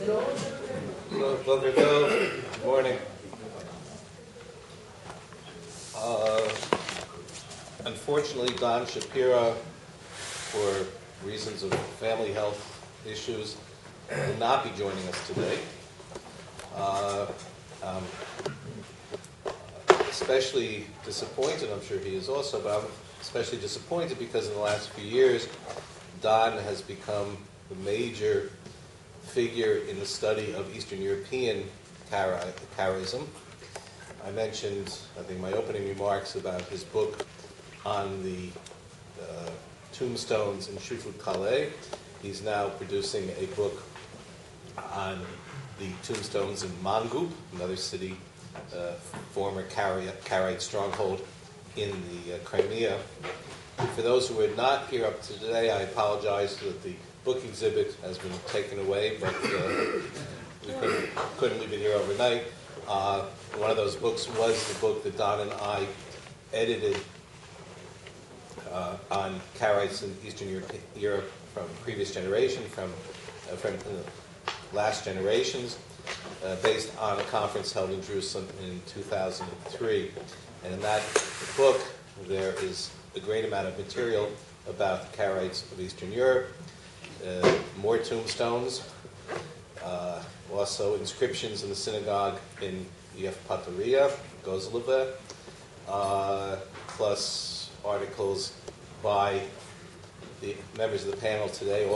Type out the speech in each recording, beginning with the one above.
Hello, good morning. Unfortunately, Don Shapiro, for reasons of family health issues, will not be joining us today. Especially disappointed, I'm sure he is also, but I'm especially disappointed because in the last few years, Don has become the major figure in the study of Eastern European Karaism. I mentioned, I think, my opening remarks about his book on the tombstones in Shufut Calais. He's now producing a book on the tombstones in Mangup, another city, former Karaite stronghold in the Crimea. For those who are not here up to today, I apologize that the book exhibit has been taken away, but we couldn't leave it here overnight. One of those books was the book that Don and I edited on Karaites in Eastern Europe from previous generation, from last generations, based on a conference held in Jerusalem in 2003. And in that book, there is a great amount of material about the Karaites of Eastern Europe, more tombstones, also inscriptions in the synagogue in Yevpatoria, Gozlove, plus articles by the members of the panel today.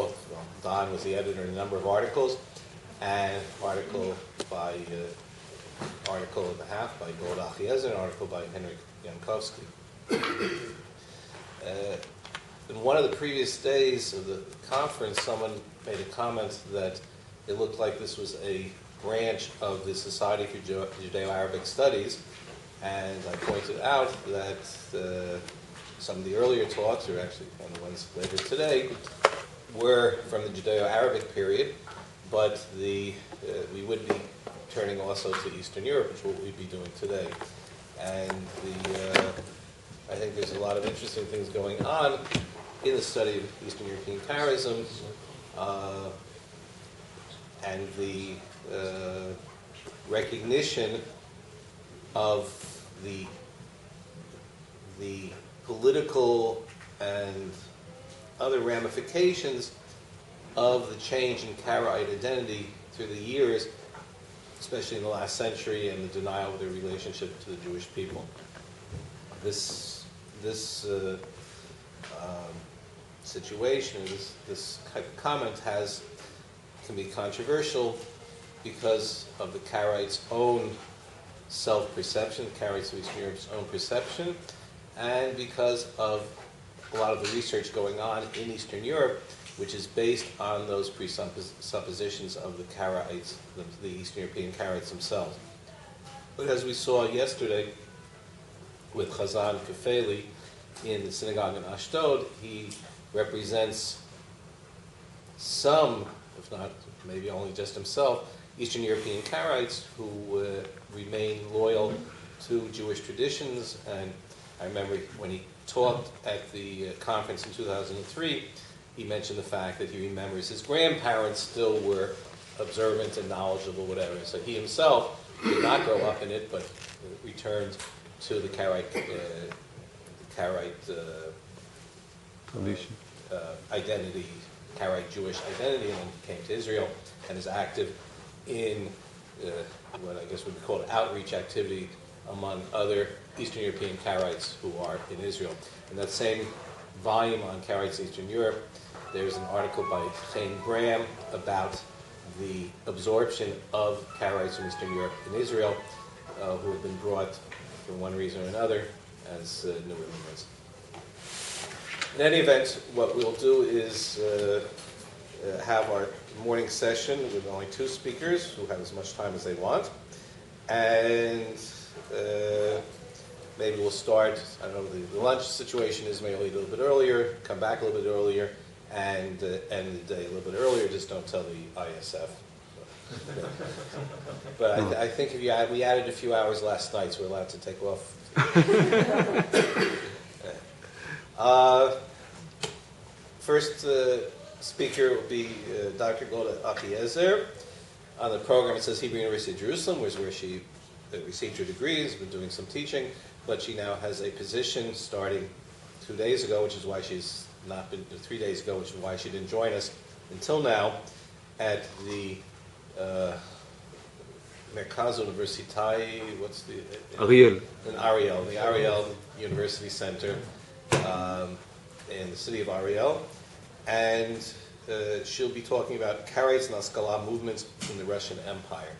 Don was the editor in a number of articles, and article and a half by Golda Akhiezer, an article by Henrik Jankowski. In one of the previous days of the conference, someone made a comment that it looked like this was a branch of the Society for Judeo-Arabic Studies, and I pointed out that some of the earlier talks, or actually one of the ones later today, were from the Judeo-Arabic period, but we would be turning also to Eastern Europe, which is what we'd be doing today. And I think there's a lot of interesting things going on in the study of Eastern European Karaism, and the recognition of the political and other ramifications of the change in Karaite identity through the years, especially in the last century, and the denial of their relationship to the Jewish people. This situation, this type of comment can be controversial because of the Karaites' own self-perception, Karaites of Eastern Europe's own perception, and because of a lot of the research going on in Eastern Europe, which is based on those presuppositions of the Karaites, the Eastern European Karaites themselves. But as we saw yesterday with Chazan Kefeli in the synagogue in Ashdod, he represents some, if not maybe only just himself, Eastern European Karaites who remain loyal to Jewish traditions. And I remember when he talked at the conference in 2003, he mentioned the fact that he remembers his grandparents still were observant and knowledgeable, whatever. So he himself did not grow up in it, but returned to the Karaite identity, Karaite Jewish identity, and then came to Israel and is active in what I guess would be called outreach activity among other Eastern European Karaites who are in Israel. In that same volume on Karaites in Eastern Europe, there's an article by Chaim Graham about the absorption of Karaites from Eastern Europe in Israel, who have been brought for one reason or another as new immigrants. In any event, what we'll do is have our morning session with only two speakers who have as much time as they want, and maybe we'll start, I don't know, the lunch situation is maybe a little bit earlier, come back a little bit earlier, and end the day a little bit earlier, just don't tell the ISF. But I think if we added a few hours last night, so we're allowed to take off. First speaker will be Dr. Golda Akhiezer. On the program, it says Hebrew University of Jerusalem, was where she received her degree, has been doing some teaching, but she now has a position starting 2 days ago, which is why she's not been, 3 days ago, which is why she didn't join us until now, at the Merkaz Universitai, what's the... Ariel. In Ariel, the Ariel University Center in the city of Ariel. And she'll be talking about Karaites and Haskalah movements in the Russian Empire.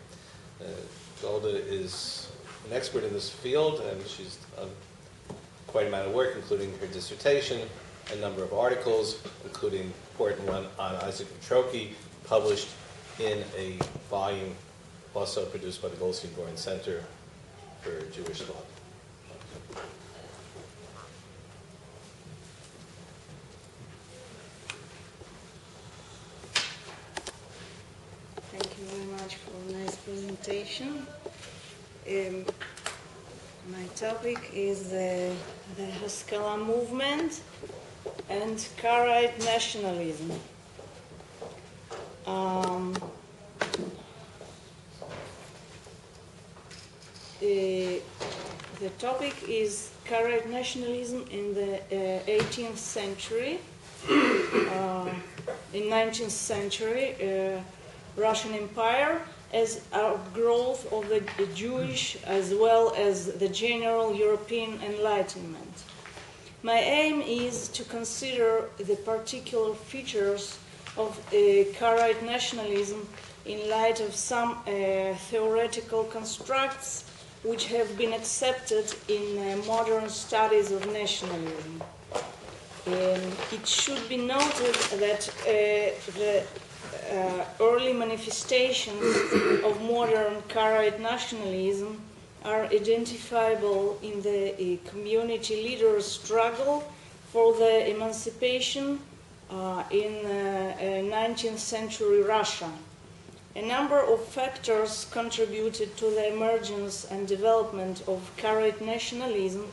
Golda is an expert in this field, and she's done quite a amount of work, including her dissertation, a number of articles, including an important one on Isaac Petrocki, published in a volume also produced by the Goldstein-Goren Center for Jewish Thought. Thank you very much for a nice presentation. My topic is the Haskalah movement and Karaite nationalism. The topic is Karaite nationalism in the 18th century. In 19th century, Russian Empire as outgrowth of the Jewish as well as the general European Enlightenment. My aim is to consider the particular features of Karaite nationalism in light of some theoretical constructs which have been accepted in modern studies of nationalism. It should be noted that the early manifestations of modern Karaite nationalism are identifiable in the community leaders' struggle for the emancipation in 19th century Russia. A number of factors contributed to the emergence and development of Karaite nationalism,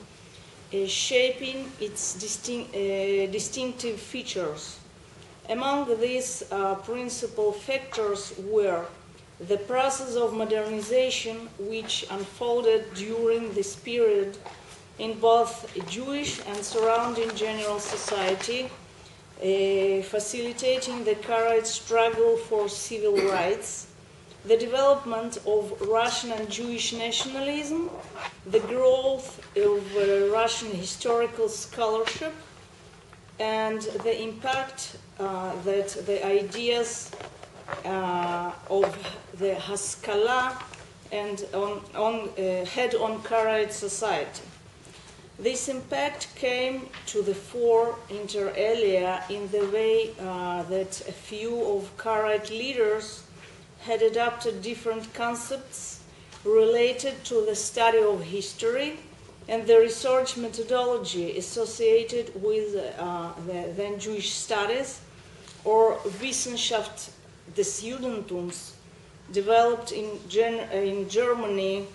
shaping its distinctive features. Among these principal factors were the process of modernization which unfolded during this period in both Jewish and surrounding general society, facilitating the Karaite struggle for civil rights, the development of Russian and Jewish nationalism, the growth of Russian historical scholarship, and the impact that the ideas of the Haskalah and had on Karaite society. This impact came to the fore inter alia in the way that a few of Karaite leaders had adopted different concepts related to the study of history and the research methodology associated with the then Jewish studies, or Wissenschaft des Judentums, developed in Germany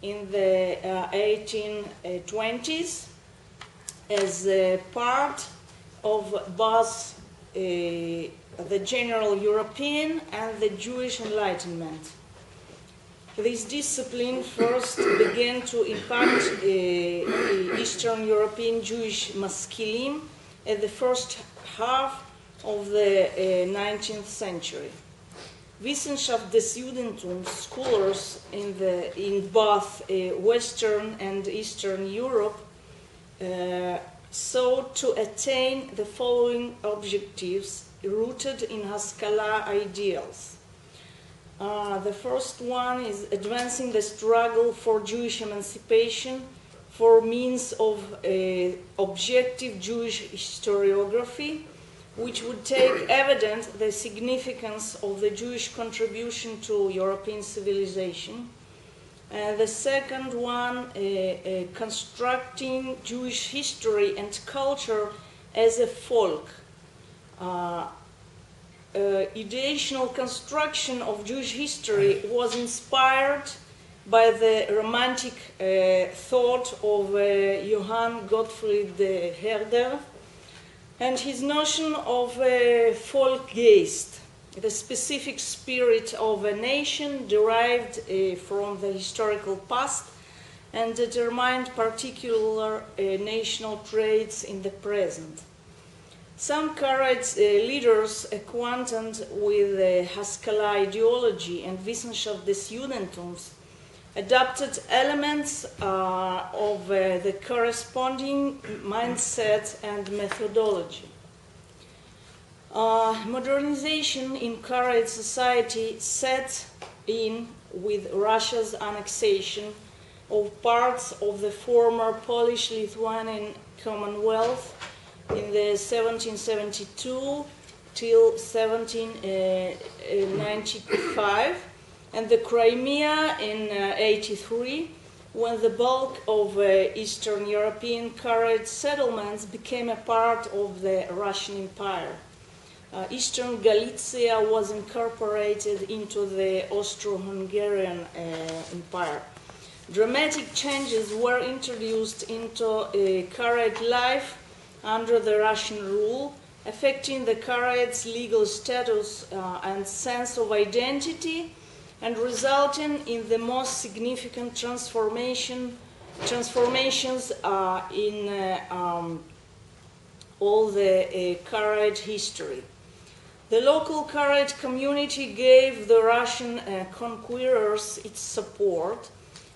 in the 1820s as a part of both the general European and the Jewish Enlightenment. This discipline first began to impact Eastern European Jewish maskilim at the first half of the 19th century. Wissenschaft des Judentums scholars in both Western and Eastern Europe sought to attain the following objectives rooted in Haskalah ideals. The first one is advancing the struggle for Jewish emancipation for means of objective Jewish historiography, which would take evident the significance of the Jewish contribution to European civilization. The second one, constructing Jewish history and culture as a folk. Ideational construction of Jewish history was inspired by the romantic thought of Johann Gottfried Herder and his notion of Volksgeist, the specific spirit of a nation derived from the historical past and determined particular national traits in the present. Some Karaite leaders acquainted with the Haskalah ideology and Wissenschaft des Judentums adopted elements of the corresponding mindset and methodology. Modernization in Karaite society set in with Russia's annexation of parts of the former Polish-Lithuanian Commonwealth in the 1772 till 1795, and the Crimea in 83, when the bulk of Eastern European Karaite settlements became a part of the Russian Empire. Eastern Galicia was incorporated into the Austro-Hungarian Empire. Dramatic changes were introduced into Karaite life under the Russian rule, affecting the Karaites' legal status and sense of identity, and resulting in the most significant transformations in all the Karaite history. The local Karaite community gave the Russian conquerors its support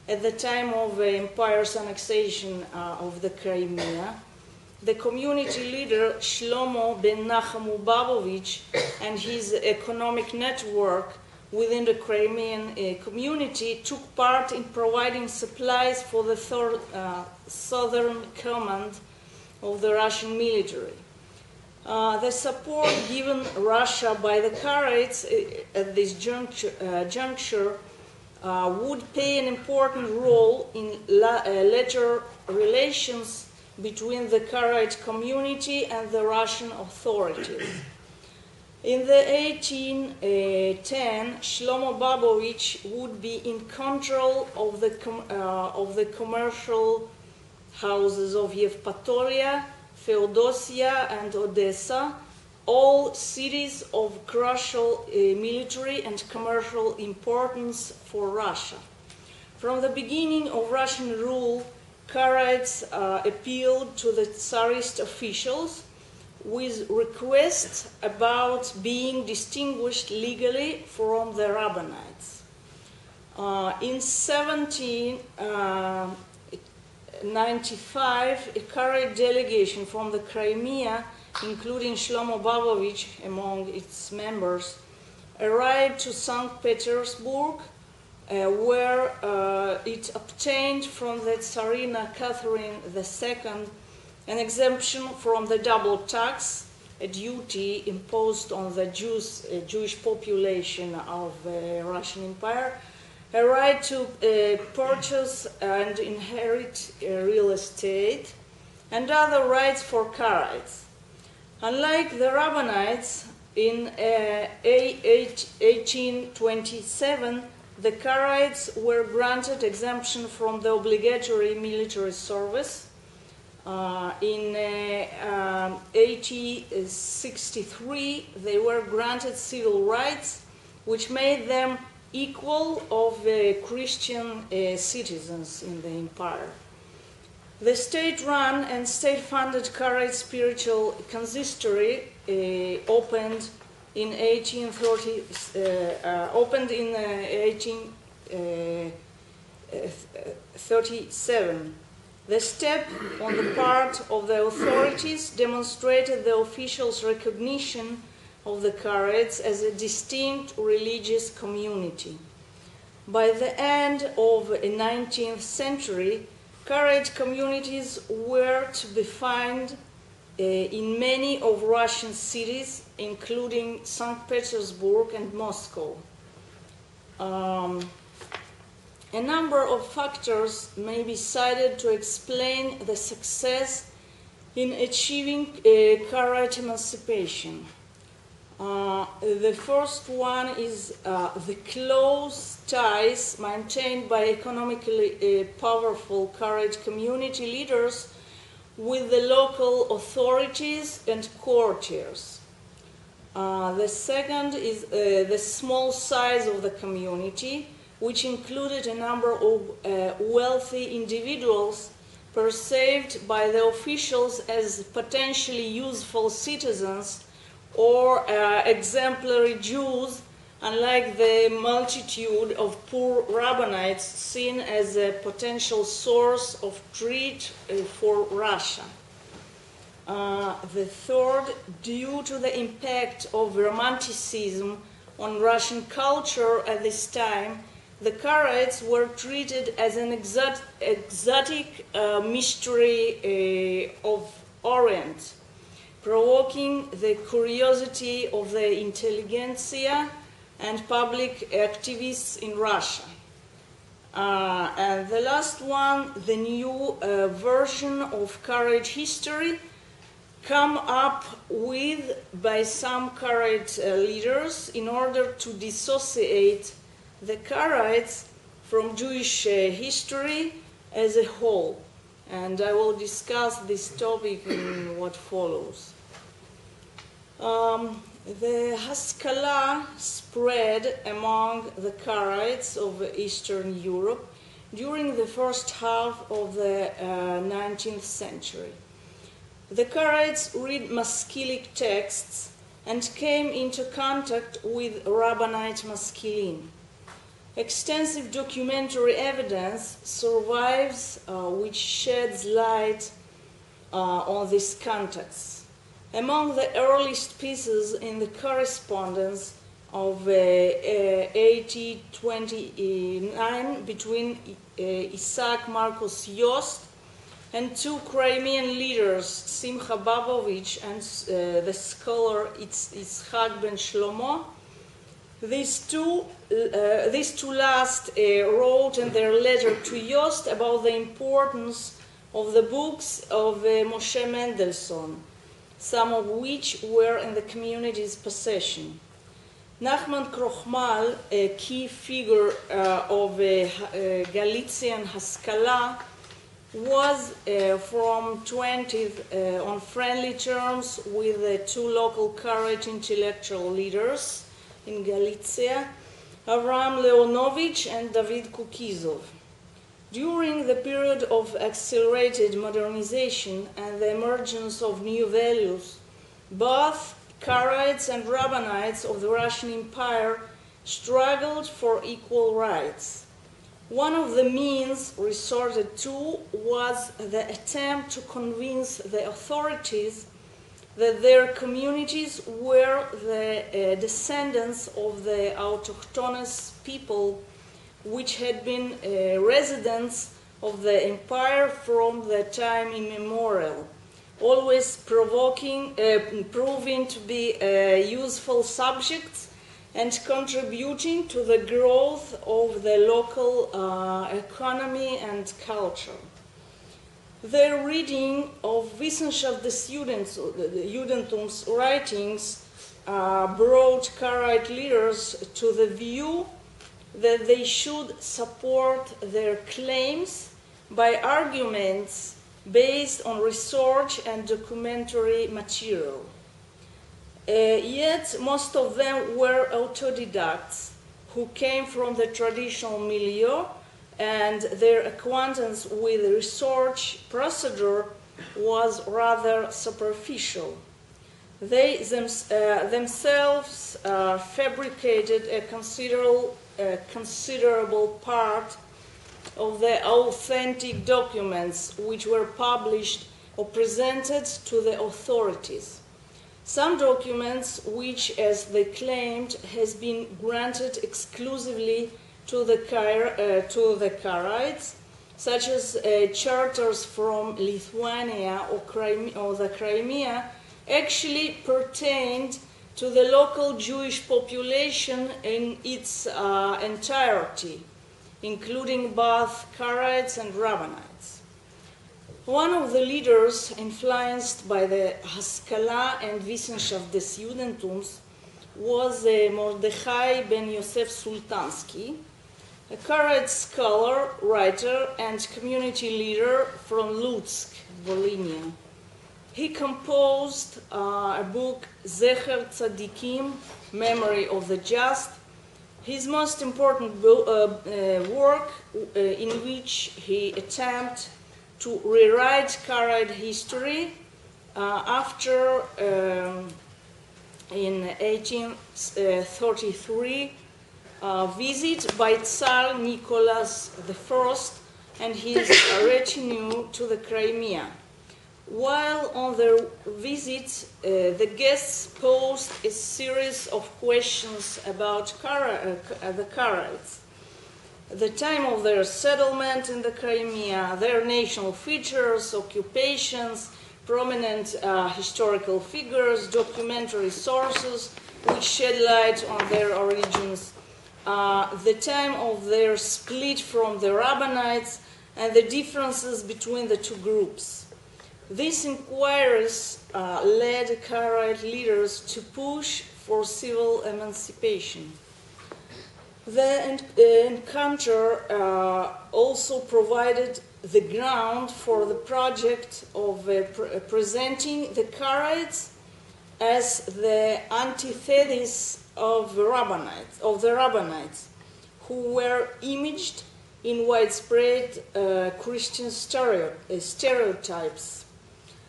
at the time of the empire's annexation of the Crimea. The community leader Shlomo ben Nachamu Babovich and his economic network within the Crimean community took part in providing supplies for the southern command of the Russian military. The support given Russia by the Karaites at this juncture would play an important role in later relations between the Karaite community and the Russian authorities. In the 1810, Shlomo Babovich would be in control of the commercial houses of Yevpatoria, Feodosia, and Odessa, all cities of crucial military and commercial importance for Russia. From the beginning of Russian rule, Karaites appealed to the Tsarist officials with requests about being distinguished legally from the Rabbanites. In 1795, a Karaite delegation from the Crimea, including Shlomo Babovich among its members, arrived to St. Petersburg, where it obtained from the Tsarina Catherine II an exemption from the double tax, a duty imposed on the Jewish population of the Russian Empire, a right to purchase and inherit real estate, and other rights for Karaites. Unlike the Rabbanites, in 1827, the Karaites were granted exemption from the obligatory military service. In 1863, they were granted civil rights, which made them equal of Christian citizens in the empire. The state-run and state-funded Karaite spiritual consistory opened in 1837. The step on the part of the authorities demonstrated the officials' recognition of the Karaites as a distinct religious community. By the end of the 19th century, Karaite communities were to be found in many of Russian cities, including St. Petersburg and Moscow. A number of factors may be cited to explain the success in achieving Karaite emancipation. The first one is the close ties maintained by economically powerful Karaite community leaders with the local authorities and courtiers. The second is the small size of the community, which included a number of wealthy individuals perceived by the officials as potentially useful citizens or exemplary Jews, unlike the multitude of poor rabbinites seen as a potential source of threat for Russia. The third, due to the impact of Romanticism on Russian culture at this time, the Karaites were treated as an exotic mystery of Orient, provoking the curiosity of the intelligentsia and public activists in Russia. And the last one, the new version of Karaite history, come up with by some Karaite leaders in order to dissociate the Karaites from Jewish history as a whole. And I will discuss this topic in what follows. The Haskalah spread among the Karaites of Eastern Europe during the first half of the 19th century. The Karaites read Maskilic texts and came into contact with Rabbinate Maskilin. Extensive documentary evidence survives which sheds light on these contacts. Among the earliest pieces in the correspondence of 1829 between Isaac Marcos Yost and two Crimean leaders, Simcha Babovich and the scholar Yitzhak ben Shlomo, these two last wrote in their letter to Yost about the importance of the books of Moshe Mendelssohn, some of which were in the community's possession. Nachman Krochmal, a key figure of Galician Haskalah, was from 20th on friendly terms with the two local Karaite intellectual leaders in Galicia, Avram Leonovich and David Kukizov. During the period of accelerated modernization and the emergence of new values, both Karaites and Rabbinites of the Russian Empire struggled for equal rights. One of the means resorted to was the attempt to convince the authorities that their communities were the descendants of the autochthonous people which had been residents of the empire from the time immemorial, always proving to be useful subjects and contributing to the growth of the local economy and culture. Their reading of Wissenschaft des Judentums writings brought Karaite leaders to the view that they should support their claims by arguments based on research and documentary material. Yet most of them were autodidacts who came from the traditional milieu, and their acquaintance with the research procedure was rather superficial. They themselves fabricated a considerable part of the authentic documents which were published or presented to the authorities. Some documents which, as they claimed, has been granted exclusively to the Karaites, such as charters from Lithuania or the Crimea, actually pertained to the local Jewish population in its entirety, including both Karaites and Rabbinites. One of the leaders influenced by the Haskalah and Wissenschaft des Judentums was Mordechai ben Yosef Sultansky, a Karaite scholar, writer, and community leader from Lutsk, Volhynia. He composed a book, Zecher Tzadikim, Memory of the Just, his most important work in which he attempted to rewrite Karaite history after, in 1833, visit by Tsar Nicholas I and his retinue to the Crimea. While on their visit, the guests posed a series of questions about the Karaites, the time of their settlement in the Crimea, their national features, occupations, prominent historical figures, documentary sources which shed light on their origins, the time of their split from the Rabbanites, and the differences between the two groups. These inquiries led Karaite leaders to push for civil emancipation. The encounter also provided the ground for the project of presenting the Karaites as the antithesis of the Rabbanites, who were imaged in widespread Christian stereotypes.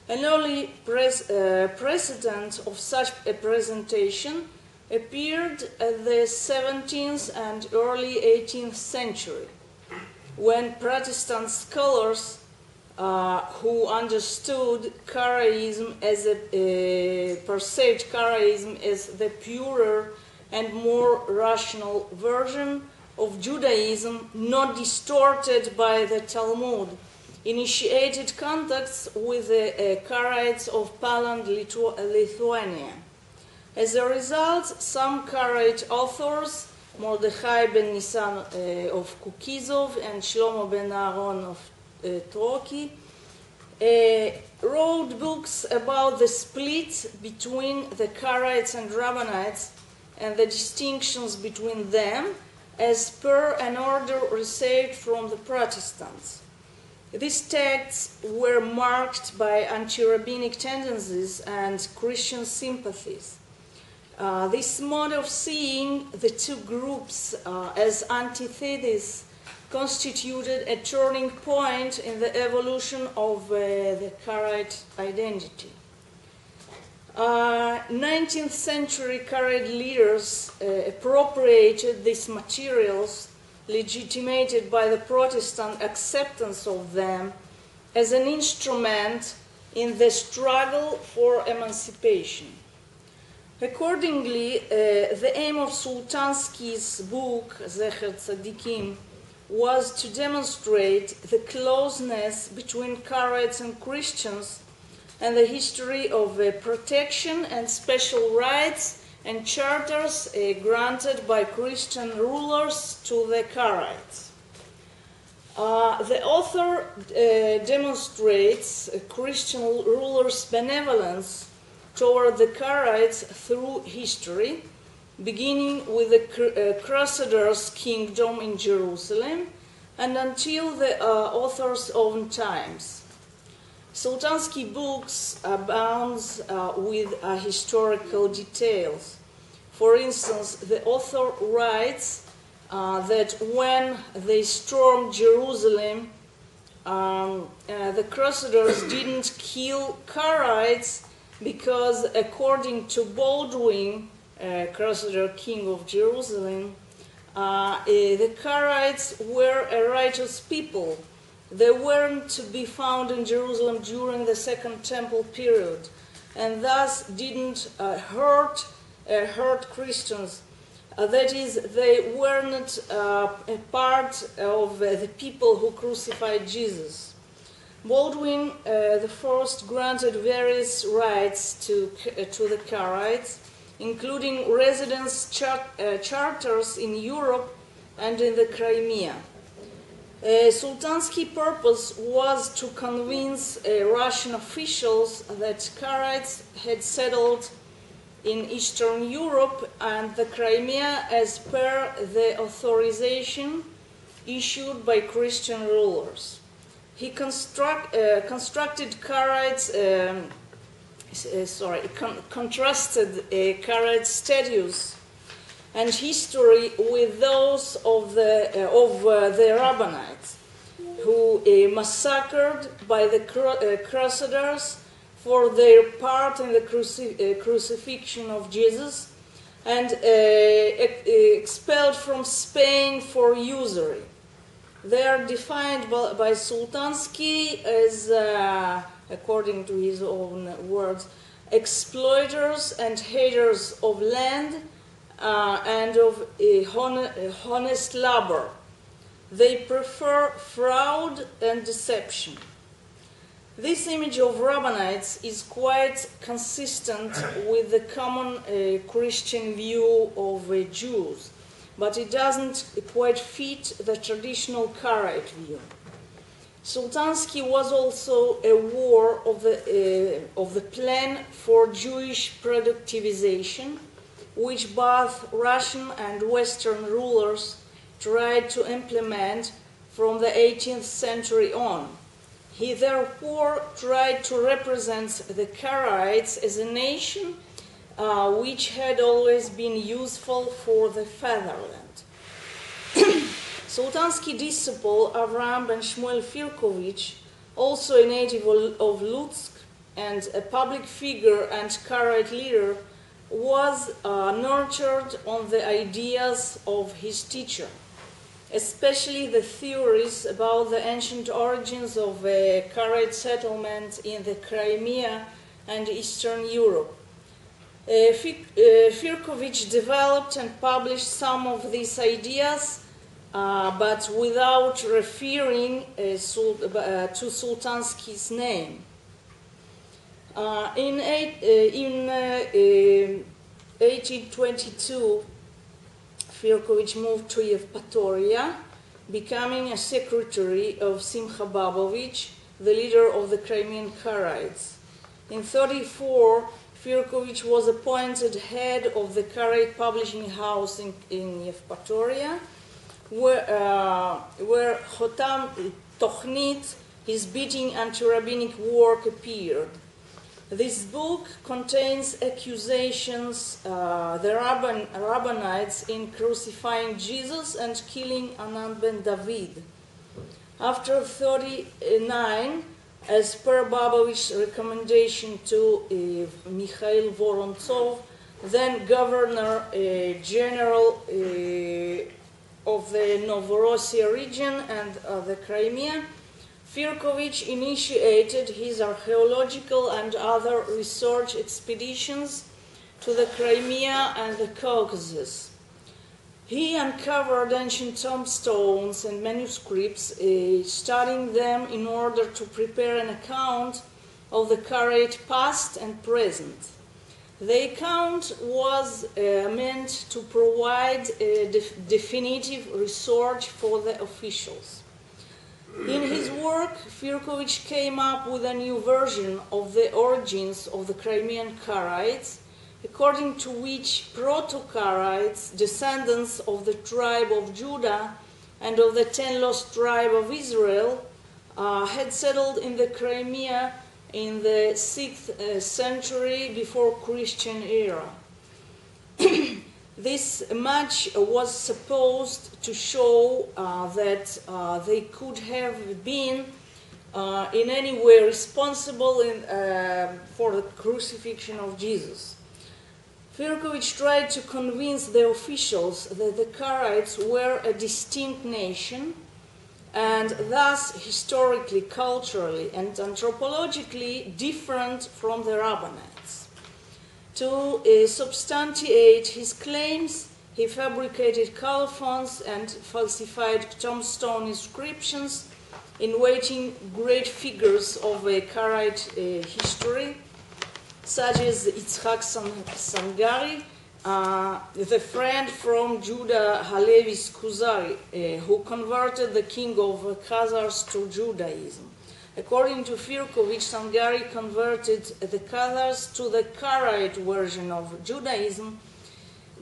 An early precedent of such a presentation appeared at the 17th and early 18th century, when Protestant scholars who understood Karaism as perceived Karaism as the purer and more rational version of Judaism, not distorted by the Talmud, initiated contacts with the Karaites of Poland, Lithuania. As a result, some Karaite authors, Mordechai ben Nisan of Kukizov and Shlomo ben Aaron of Troki, wrote books about the split between the Karaites and Rabbanites and the distinctions between them as per an order received from the Protestants. These texts were marked by anti-rabbinic tendencies and Christian sympathies. This mode of seeing the two groups as antitheses constituted a turning point in the evolution of the Karaite identity. 19th century Karaite leaders appropriated these materials, legitimated by the Protestant acceptance of them, as an instrument in the struggle for emancipation. Accordingly, the aim of Sultansky's book, Zecher Tzadikim, was to demonstrate the closeness between Karaites and Christians and the history of protection and special rights and charters granted by Christian rulers to the Karaites. The author demonstrates Christian rulers' benevolence toward the Karaites through history, beginning with the Crusaders' kingdom in Jerusalem and until the author's own times. Sultansky books abounds with historical details. For instance, the author writes that when they stormed Jerusalem, the Crusaders didn't kill Karaites because, according to Baldwin, Crusader king of Jerusalem, the Karaites were a righteous people. They weren't to be found in Jerusalem during the Second Temple period, and thus didn't hurt Christians. That is, they weren't a part of the people who crucified Jesus. Baldwin the first granted various rights to the Karaites, including residence charters in Europe and in the Crimea. Sultansky's purpose was to convince Russian officials that Karaites had settled in Eastern Europe and the Crimea as per the authorization issued by Christian rulers. He constructed Karaites contrasted Karaite status and history with those of the Rabbanites, who massacred by the Crusaders for their part in the crucifixion of Jesus and expelled from Spain for usury. They are defined by Sultansky as, according to his own words, exploiters and haters of land and of honest labor. They prefer fraud and deception. This image of Rabbanites is quite consistent with the common Christian view of Jews, but it doesn't quite fit the traditional Karaite view. Sultansky was also aware of the plan for Jewish productivization, which both Russian and Western rulers tried to implement from the 18th century on. He therefore tried to represent the Karaites as a nation which had always been useful for the fatherland. Sultansky disciple Avram ben Shmuel Firkovich, also a native of Lutsk and a public figure and Karaite leader, was nurtured on the ideas of his teacher, especially the theories about the ancient origins of Karaite settlement in the Crimea and Eastern Europe. Firkovich developed and published some of these ideas, but without referring to Sultansky's name. In 1822, Firkovich moved to Yevpatoria, becoming a secretary of Simcha Babovich, the leader of the Crimean Karaites. In 1934, Firkovich was appointed head of the Karaite publishing house in Yevpatoria, where Chotam Tochnit, his beating anti-rabbinic work, appeared. This book contains accusations the Rabbanites in crucifying Jesus and killing Anand ben David. After 1939, as per Babovich's recommendation to Mikhail Vorontsov, then Governor General of the Novorossiya region and the Crimea, Firkovich initiated his archaeological and other research expeditions to the Crimea and the Caucasus. He uncovered ancient tombstones and manuscripts, studying them in order to prepare an account of the Karaite past and present. The account was meant to provide definitive research for the officials. In his work, Firkovich came up with a new version of the origins of the Crimean Karaites, according to which Proto-Karaites, descendants of the tribe of Judah and of the 10 lost tribe of Israel, had settled in the Crimea in the 6th century before Christian era. This match was supposed to show that they could have been in any way responsible for the crucifixion of Jesus. Firkovich tried to convince the officials that the Karaites were a distinct nation and thus historically, culturally, and anthropologically different from the Rabbanites. To substantiate his claims, he fabricated colophons and falsified tombstone inscriptions, innovating great figures of Karaite history, such as Yitzhak Sangari, the friend from Judah Halevi's Kuzari, who converted the king of Khazars to Judaism. According to Firkovich, Sangari converted the Khazars to the Karaite version of Judaism,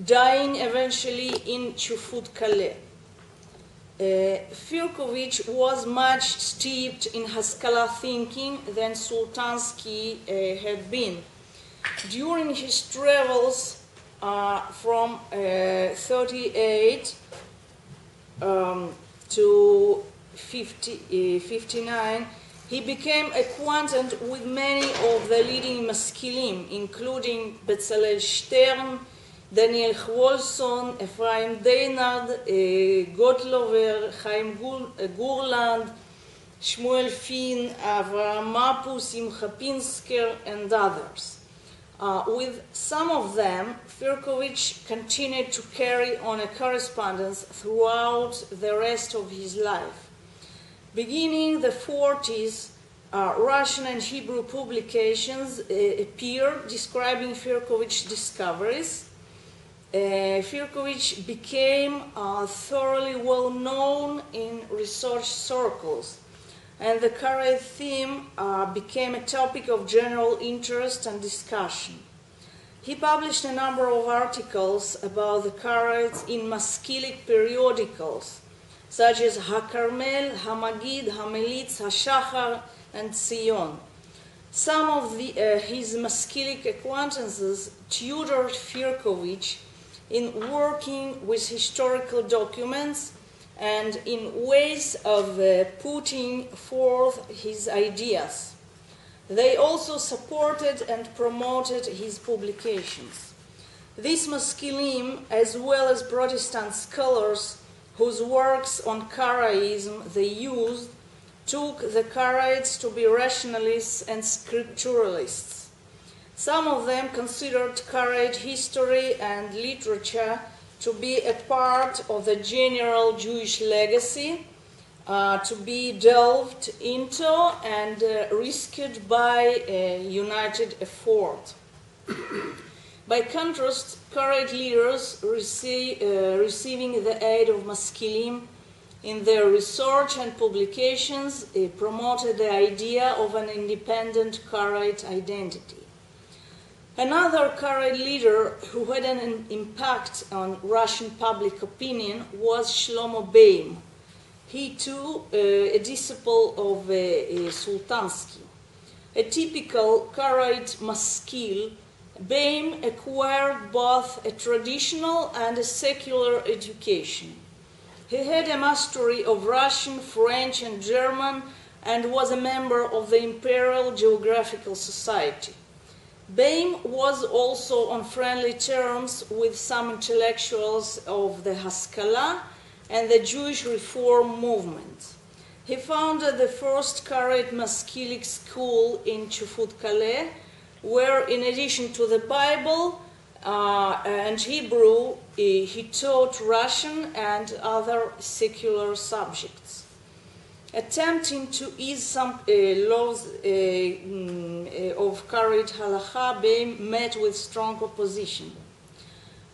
dying eventually in Chufut Kaleh. Firkovich was much steeped in Haskalah thinking than Sultansky had been. During his travels from 38 to 59, he became acquainted with many of the leading maskilim, including Bezalel Stern, Daniel Chwolson, Ephraim Deinard, Gottlover, Chaim Gurland, Shmuel Finn, Avraham Mapus, Simcha Pinsker, and others. With some of them, Firkovich continued to carry on a correspondence throughout the rest of his life. Beginning the 40s, Russian and Hebrew publications appeared describing Firkovich's discoveries. Firkovich became thoroughly well known in research circles, and the Karaite theme became a topic of general interest and discussion. He published a number of articles about the Karaites in Maskilic periodicals, such as HaKarmel, HaMagid, HaMelitz, HaShachar, and Tzion. Some of his Maskilic acquaintances tutored Firkovich in working with historical documents and in ways of putting forth his ideas. They also supported and promoted his publications. These Maskilim, as well as Protestant scholars whose works on Karaism they used, took the Karaites to be rationalists and scripturalists. Some of them considered Karaite history and literature to be a part of the general Jewish legacy, to be delved into and risked by a united effort. By contrast, Karaite leaders receiving the aid of Maskilim in their research and publications promoted the idea of an independent Karaite identity. Another Karaite leader who had an impact on Russian public opinion was Shlomo Beim. He too, a disciple of Sultansky. A typical Karaite maskil, Beim acquired both a traditional and a secular education. He had a mastery of Russian, French, and German, and was a member of the Imperial Geographical Society. Beim was also on friendly terms with some intellectuals of the Haskalah and the Jewish Reform movement. He founded the first Karaite Maskilic school in Chufut-Kaleh, where in addition to the Bible and Hebrew, he taught Russian and other secular subjects. Attempting to ease some laws of Karaite halacha, Beim met with strong opposition.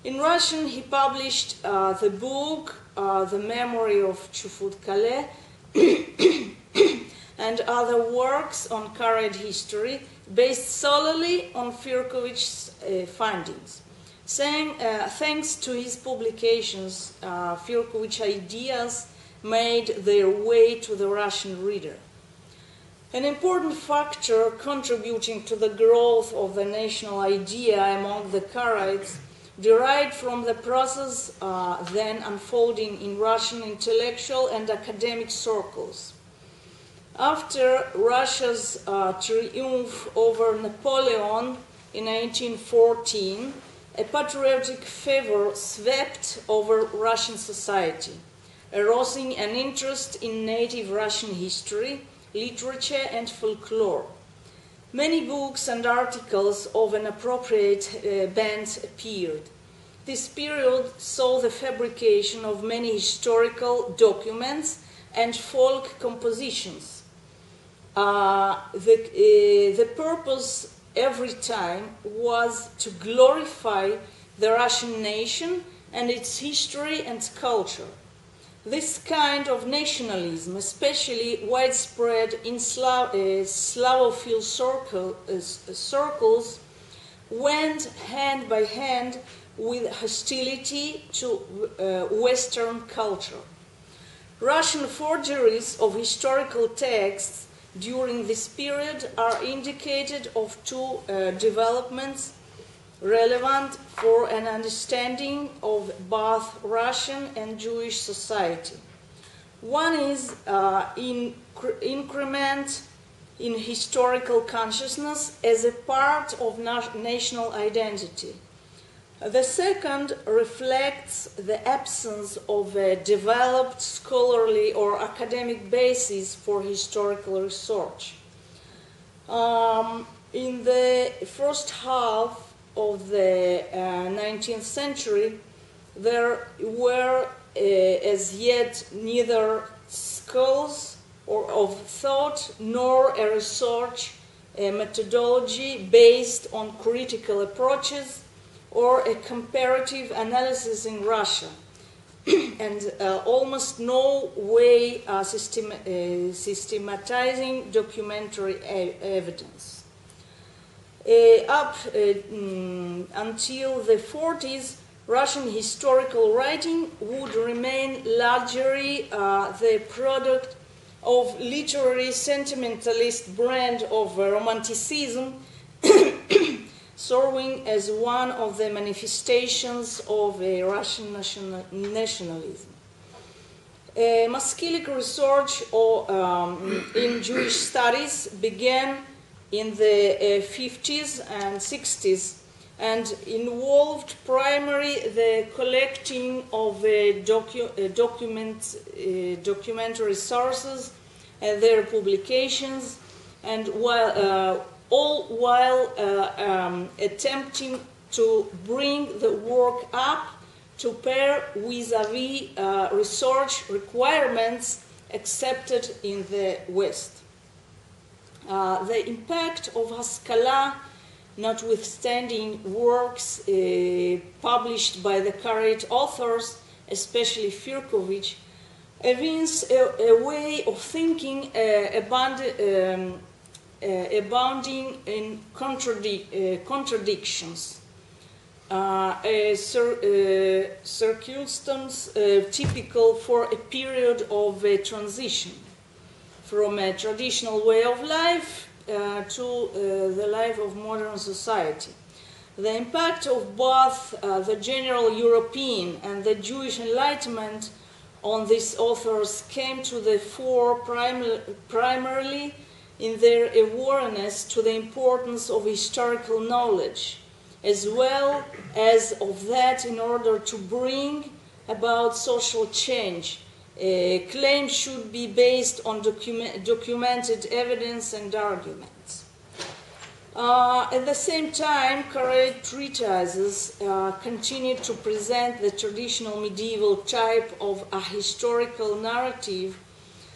In Russian, he published the book, The Memory of Chufut-Kaleh, and other works on Karaite history based solely on Firkovich's findings. Saying, thanks to his publications, Firkovich ideas made their way to the Russian reader. An important factor contributing to the growth of the national idea among the Karaites derived from the process then unfolding in Russian intellectual and academic circles. After Russia's triumph over Napoleon in 1814, a patriotic fervor swept over Russian society, arousing an interest in native Russian history, literature, and folklore. Many books and articles of an appropriate bent appeared. This period saw the fabrication of many historical documents and folk compositions. The purpose every time was to glorify the Russian nation and its history and culture. This kind of nationalism, especially widespread in Slavophile circles, went hand by hand with hostility to Western culture. Russian forgeries of historical texts during this period are indicated of two developments relevant for an understanding of both Russian and Jewish society. One is increment in historical consciousness as a part of national identity. The second reflects the absence of a developed scholarly or academic basis for historical research. In the first half of the 19th century, there were as yet neither schools of thought nor a research methodology based on critical approaches or a comparative analysis in Russia, and almost no way systematizing documentary evidence. Up until the 40s, Russian historical writing would remain largely the product of literary sentimentalist brand of romanticism, serving as one of the manifestations of Russian nationalism. Maskilic research in Jewish studies began in the 50s and 60s and involved primarily the collecting of documentary sources and their publications, and all while attempting to bring the work up to pair vis-a-vis research requirements accepted in the West. The impact of Haskalah, notwithstanding works published by the Karaite authors, especially Firkovich, evince a way of thinking abounding in contradictions, a circumstance typical for a period of transition from a traditional way of life to the life of modern society. The impact of both the general European and the Jewish Enlightenment on these authors came to the fore primarily in their awareness to the importance of historical knowledge, as well as of that in order to bring about social change. Claims should be based on documented evidence and arguments. At the same time, Karaite treatises continued to present the traditional medieval type of a historical narrative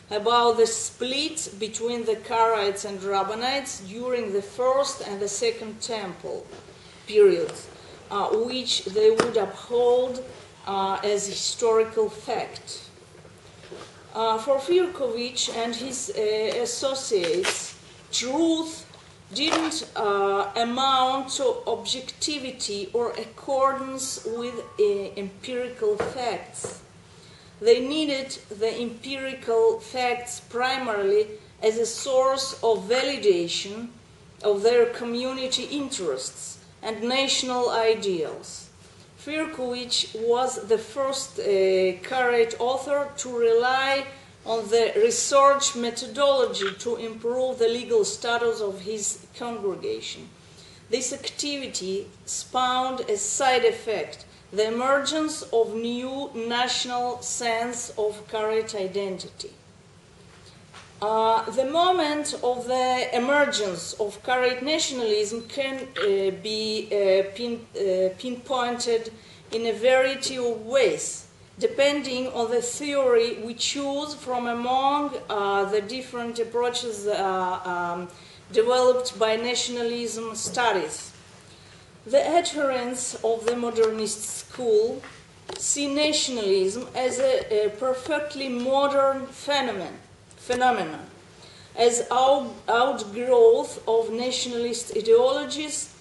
about the split between the Karaites and Rabbanites during the First and the Second Temple periods, which they would uphold as historical fact. For Firkovich and his associates, truth didn't amount to objectivity or accordance with empirical facts. They needed the empirical facts primarily as a source of validation of their community interests and national ideals. Firkovich was the first Karaite author to rely on the research methodology to improve the legal status of his congregation. This activity spawned a side effect, the emergence of new national sense of Karaite identity. The moment of the emergence of Karaite nationalism can be pinpointed in a variety of ways, depending on the theory we choose from among the different approaches developed by nationalism studies. The adherents of the modernist school see nationalism as a perfectly modern phenomenon, as outgrowth of nationalist ideologies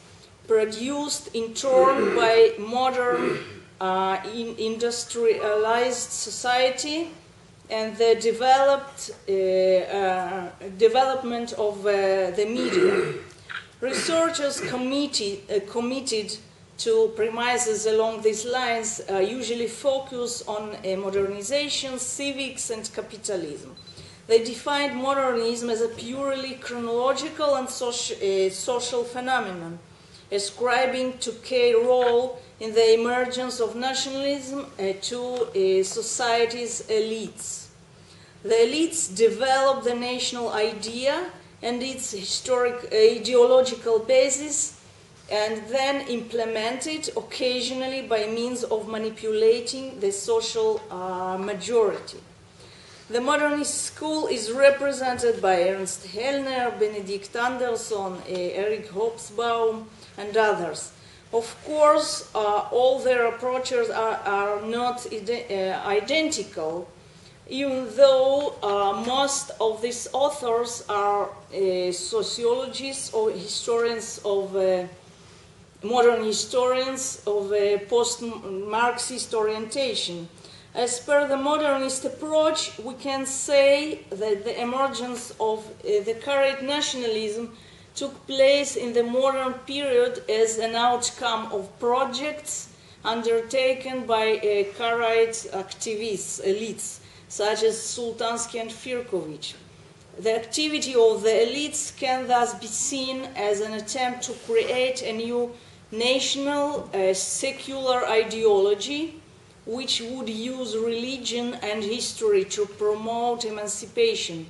produced in turn by modern industrialized society and the development of the media. Researchers committed to premises along these lines usually focus on modernization, civics, and capitalism. They defined modernism as a purely chronological and social phenomenon, ascribing to key role in the emergence of nationalism to society's elites. The elites developed the national idea and its ideological basis, and then implemented occasionally by means of manipulating the social majority. The modernist school is represented by Ernst Hellner, Benedict Anderson, Eric Hobsbawm, and others. Of course, all their approaches are not identical, even though most of these authors are sociologists or historians of modern historians of post-Marxist orientation. As per the modernist approach, we can say that the emergence of the Karaite nationalism took place in the modern period as an outcome of projects undertaken by Karaite activists, elites, such as Sultansky and Firkovich. The activity of the elites can thus be seen as an attempt to create a new national secular ideology which would use religion and history to promote emancipation,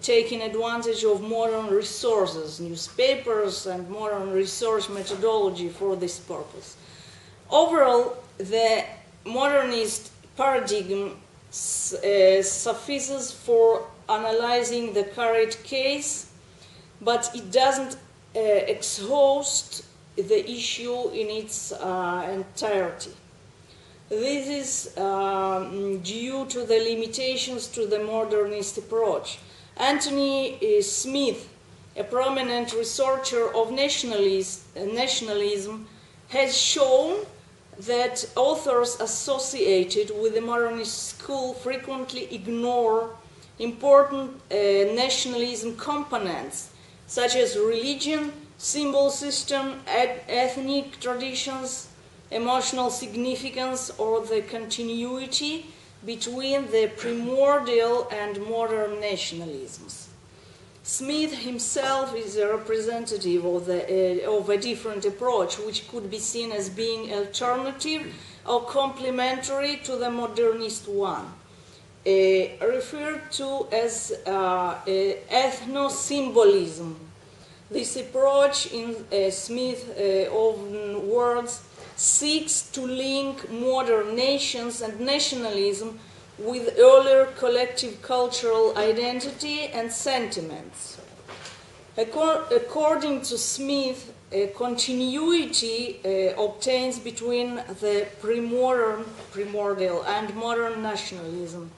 taking advantage of modern resources, newspapers, and modern research methodology for this purpose. Overall, the modernist paradigm suffices for analyzing the Karaite case, but it doesn't exhaust the issue in its entirety. This is due to the limitations to the modernist approach. Anthony Smith, a prominent researcher of nationalism, has shown that authors associated with the modernist school frequently ignore important nationalism components, such as religion, symbol system, ethnic traditions, emotional significance, or the continuity between the primordial and modern nationalisms. Smith himself is a representative of a different approach, which could be seen as being alternative or complementary to the modernist one, referred to as ethno-symbolism. This approach, in Smith's own words, seeks to link modern nations and nationalism with earlier collective cultural identity and sentiments. According to Smith, continuity obtains between the primordial and modern nationalism.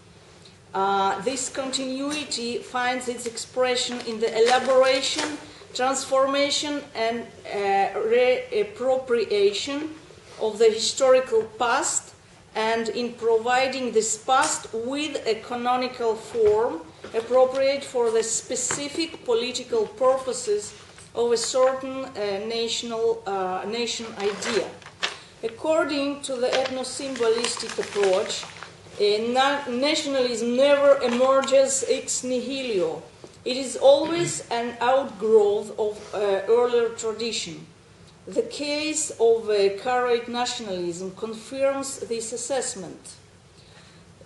This continuity finds its expression in the elaboration, transformation, and reappropriation of the historical past, and in providing this past with a canonical form appropriate for the specific political purposes of a certain nation idea. According to the ethno-symbolistic approach, nationalism never emerges ex nihilo. It is always an outgrowth of earlier tradition. The case of Karaite nationalism confirms this assessment.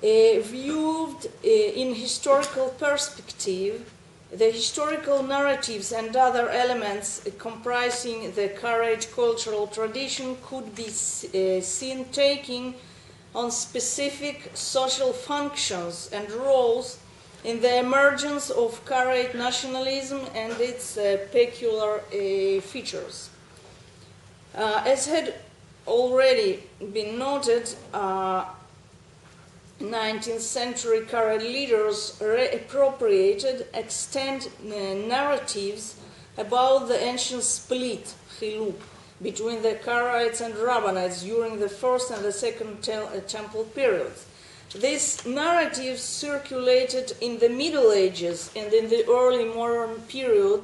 Viewed in historical perspective, the historical narratives and other elements comprising the Karaite cultural tradition could be seen taking on specific social functions and roles in the emergence of Karaite nationalism and its peculiar features. As had already been noted, 19th century Karaite leaders reappropriated extant narratives about the ancient split, chiluk, between the Karaites and Rabbanites during the first and the second temple periods. These narratives circulated in the Middle Ages and in the early modern period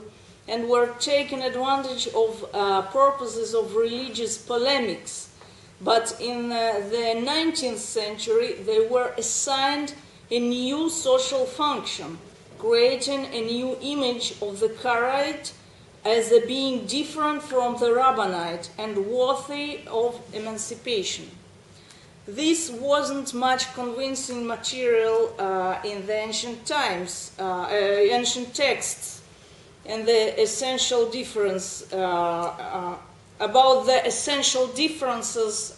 and were taken advantage of purposes of religious polemics. But in the 19th century, they were assigned a new social function, creating a new image of the Karaite as a being different from the Rabbinite and worthy of emancipation. This wasn't much convincing material in the ancient times, ancient texts, and the essential difference about the essential differences,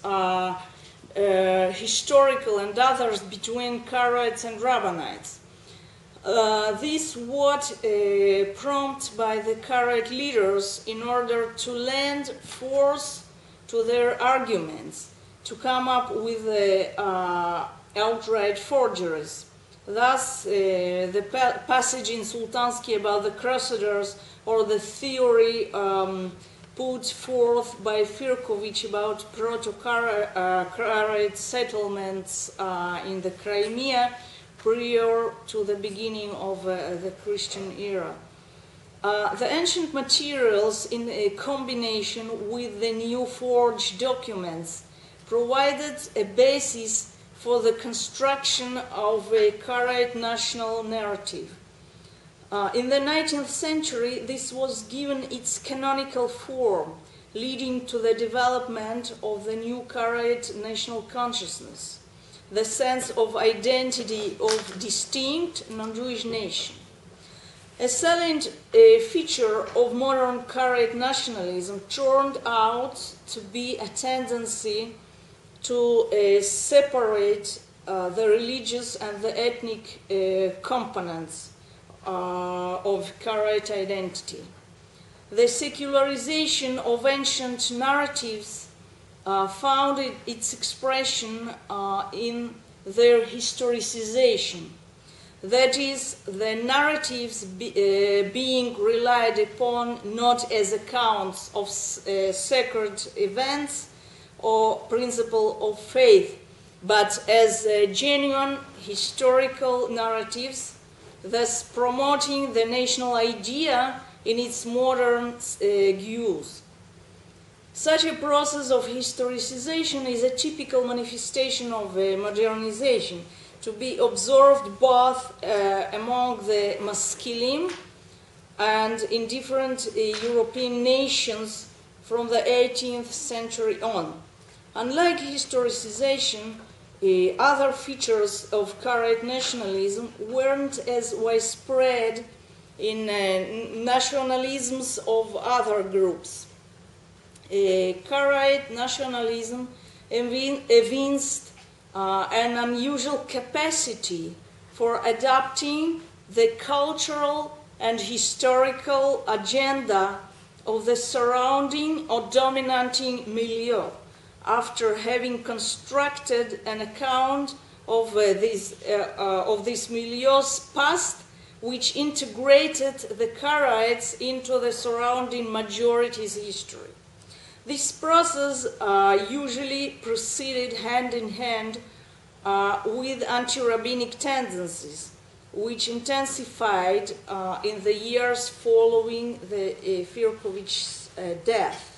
historical and others, between Karaites and Rabbinites. This what prompted by the Karaite leaders in order to lend force to their arguments, to come up with outright forgeries. Thus, the passage in Sultansky about the Crusaders, or the theory put forth by Firkovich about proto-Karaite settlements in the Crimea prior to the beginning of the Christian era. The ancient materials, in a combination with the new forged documents, provided a basis for the construction of a Karaite national narrative. In the 19th century, this was given its canonical form, leading to the development of the new Karaite national consciousness, the sense of identity of distinct non-Jewish nation. A salient feature of modern Karaite nationalism turned out to be a tendency to separate the religious and the ethnic components of Karaite identity. The secularization of ancient narratives found its expression in their historicization. That is, the narratives being relied upon not as accounts of sacred events or principle of faith, but as genuine historical narratives, thus promoting the national idea in its modern use. Such a process of historicization is a typical manifestation of modernization, to be observed both among the Maskilim and in different European nations from the 18th century on. Unlike historicization, other features of Karaite nationalism weren't as widespread in nationalisms of other groups. Karaite nationalism evinced an unusual capacity for adapting the cultural and historical agenda of the surrounding or dominating milieu, after having constructed an account of this milieu's past, which integrated the Karaites into the surrounding majority's history. This process usually proceeded hand in hand with anti-rabbinic tendencies, which intensified in the years following the Firkovich's death.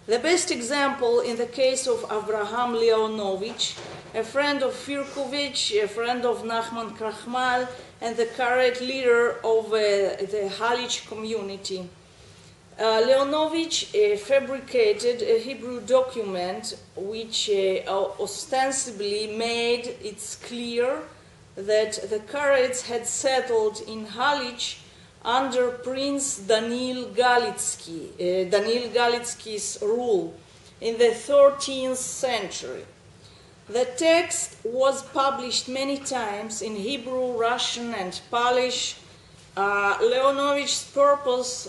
The best example in the case of Avraham Leonovich, a friend of Firkovich, a friend of Nachman Krachmal, and the Karaite leader of the Halich community. Leonovich fabricated a Hebrew document which ostensibly made it clear that the Karaites had settled in Halich under Prince Daniil Galitsky's rule in the 13th century. The text was published many times in Hebrew, Russian, and Polish. Leonovich's purpose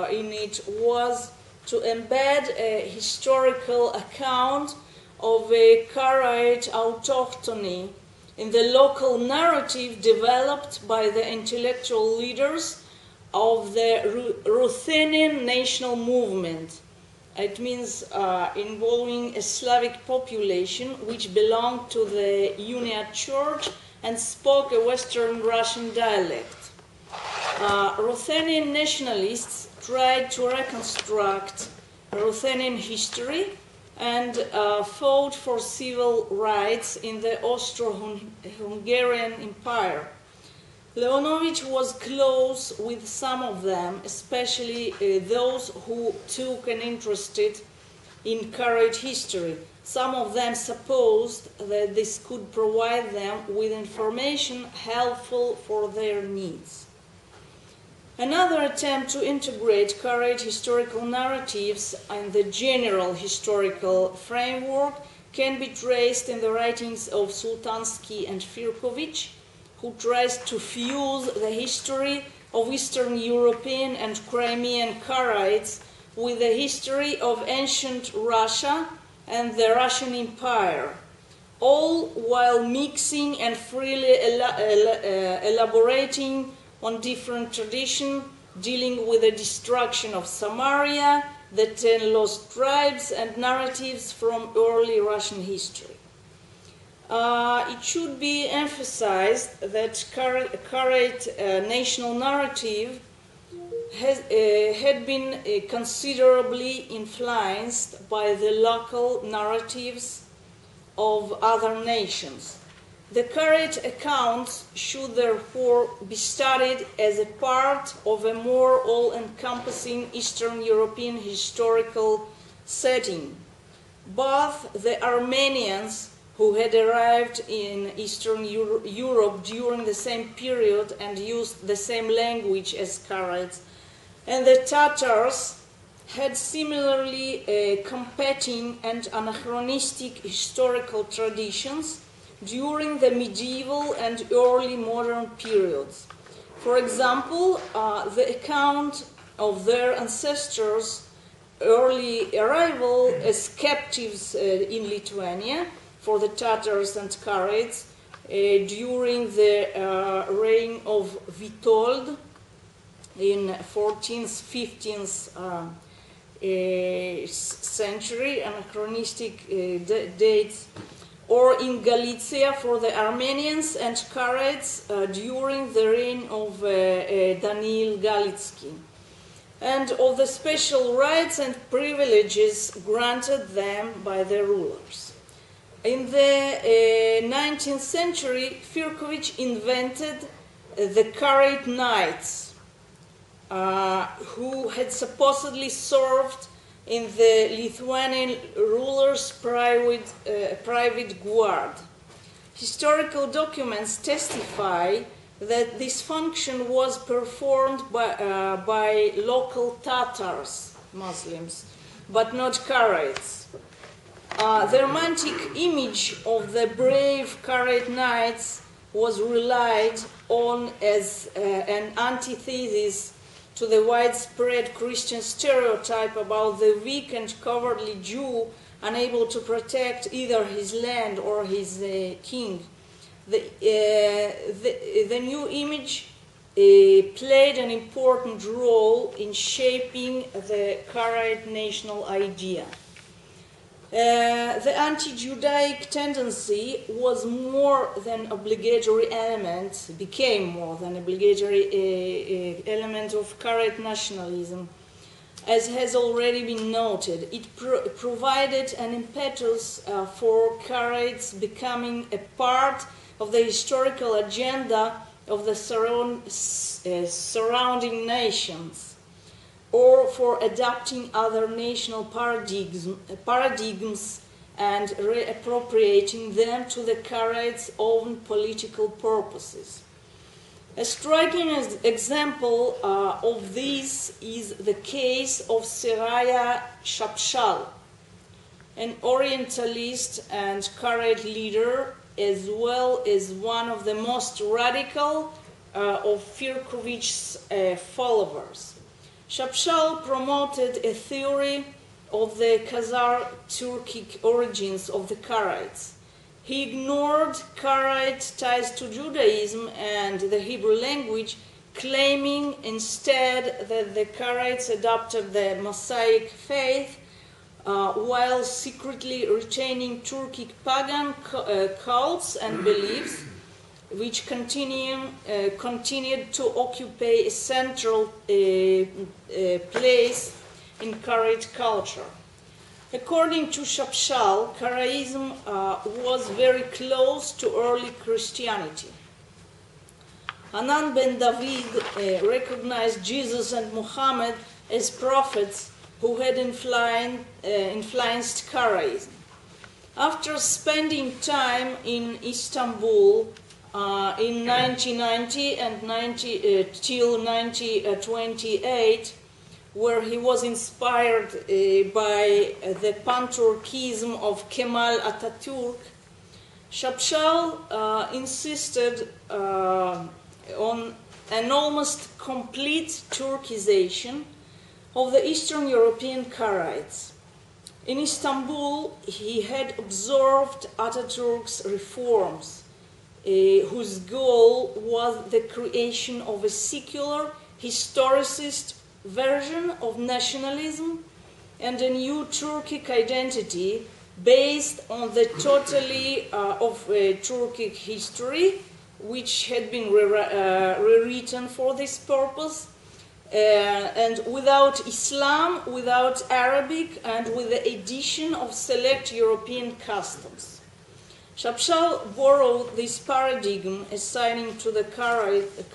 in it was to embed a historical account of a Karaite autochthony in the local narrative developed by the intellectual leaders of the Ruthenian national movement, It means involving a Slavic population which belonged to the Uniate Church and spoke a Western Russian dialect. Ruthenian nationalists tried to reconstruct Ruthenian history and fought for civil rights in the Austro-Hungarian Empire. Leonovich was close with some of them, especially those who took an interest in Karaite history. Some of them supposed that this could provide them with information helpful for their needs. Another attempt to integrate Karaite historical narratives in the general historical framework can be traced in the writings of Sultansky and Firkovich, who tries to fuse the history of Eastern European and Crimean Karaites with the history of ancient Russia and the Russian Empire, all while mixing and freely elaborating on different traditions dealing with the destruction of Samaria, the 10 lost tribes, and narratives from early Russian history. It should be emphasized that Karaite national narrative had been considerably influenced by the local narratives of other nations. The Karaite accounts should therefore be studied as a part of a more all-encompassing Eastern European historical setting. Both the Armenians, who had arrived in Eastern Europe during the same period and used the same language as Karaites, and the Tatars had similarly competing and anachronistic historical traditions during the medieval and early modern periods. For example, the account of their ancestors' early arrival as captives in Lithuania for the Tatars and Karaites during the reign of Witold in 14th, 15th century, anachronistic dates, or in Galicia for the Armenians and Karaites during the reign of Daniil Galitsky, and of the special rights and privileges granted them by the rulers. In the 19th century, Firkovich invented the Karaite knights, who had supposedly served in the Lithuanian ruler's private guard. Historical documents testify that this function was performed by local Tatars, Muslims, but not Karaites. The romantic image of the brave Karaite knights was relied on as an antithesis to the widespread Christian stereotype about the weak and cowardly Jew unable to protect either his land or his king. The new image played an important role in shaping the Karaite national idea. The anti-Judaic tendency was more than obligatory element, became more than obligatory element of Karaite nationalism. As has already been noted, it provided an impetus for Karaites becoming a part of the historical agenda of the surrounding nations, or for adopting other national paradigms and reappropriating them to the Karaites' own political purposes. A striking example of this is the case of Seraya Shapshal, an Orientalist and Karaite leader, as well as one of the most radical of Firkovich's followers. Shapshal promoted a theory of the Khazar-Turkic origins of the Karaites. He ignored Karaite ties to Judaism and the Hebrew language, claiming instead that the Karaites adopted the Mosaic faith while secretly retaining Turkic pagan cults and beliefs, which continued to occupy a central place in Karaite culture. According to Shapshal, Karaism was very close to early Christianity. Hanan ben David recognized Jesus and Muhammad as prophets who had influenced Karaism. After spending time in Istanbul in 1990 and till 1928, where he was inspired by the pan-Turkism of Kemal Atatürk, Shapshal insisted on an almost complete Turkization of the Eastern European Karaites. In Istanbul, he had observed Atatürk's reforms, whose goal was the creation of a secular, historicist version of nationalism and a new Turkic identity based on the totality of Turkic history, which had been rewritten for this purpose, and without Islam, without Arabic, and with the addition of select European customs. Shapshal borrowed this paradigm, assigning to the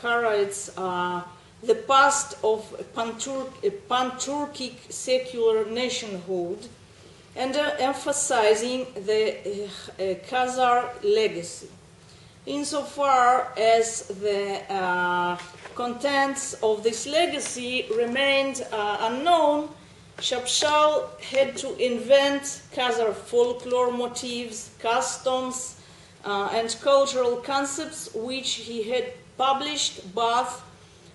Karaites the past of pan-Turkic secular nationhood, and emphasizing the Khazar legacy. Insofar as the contents of this legacy remained unknown, Shapshal had to invent Khazar folklore motifs, customs, and cultural concepts which he had published both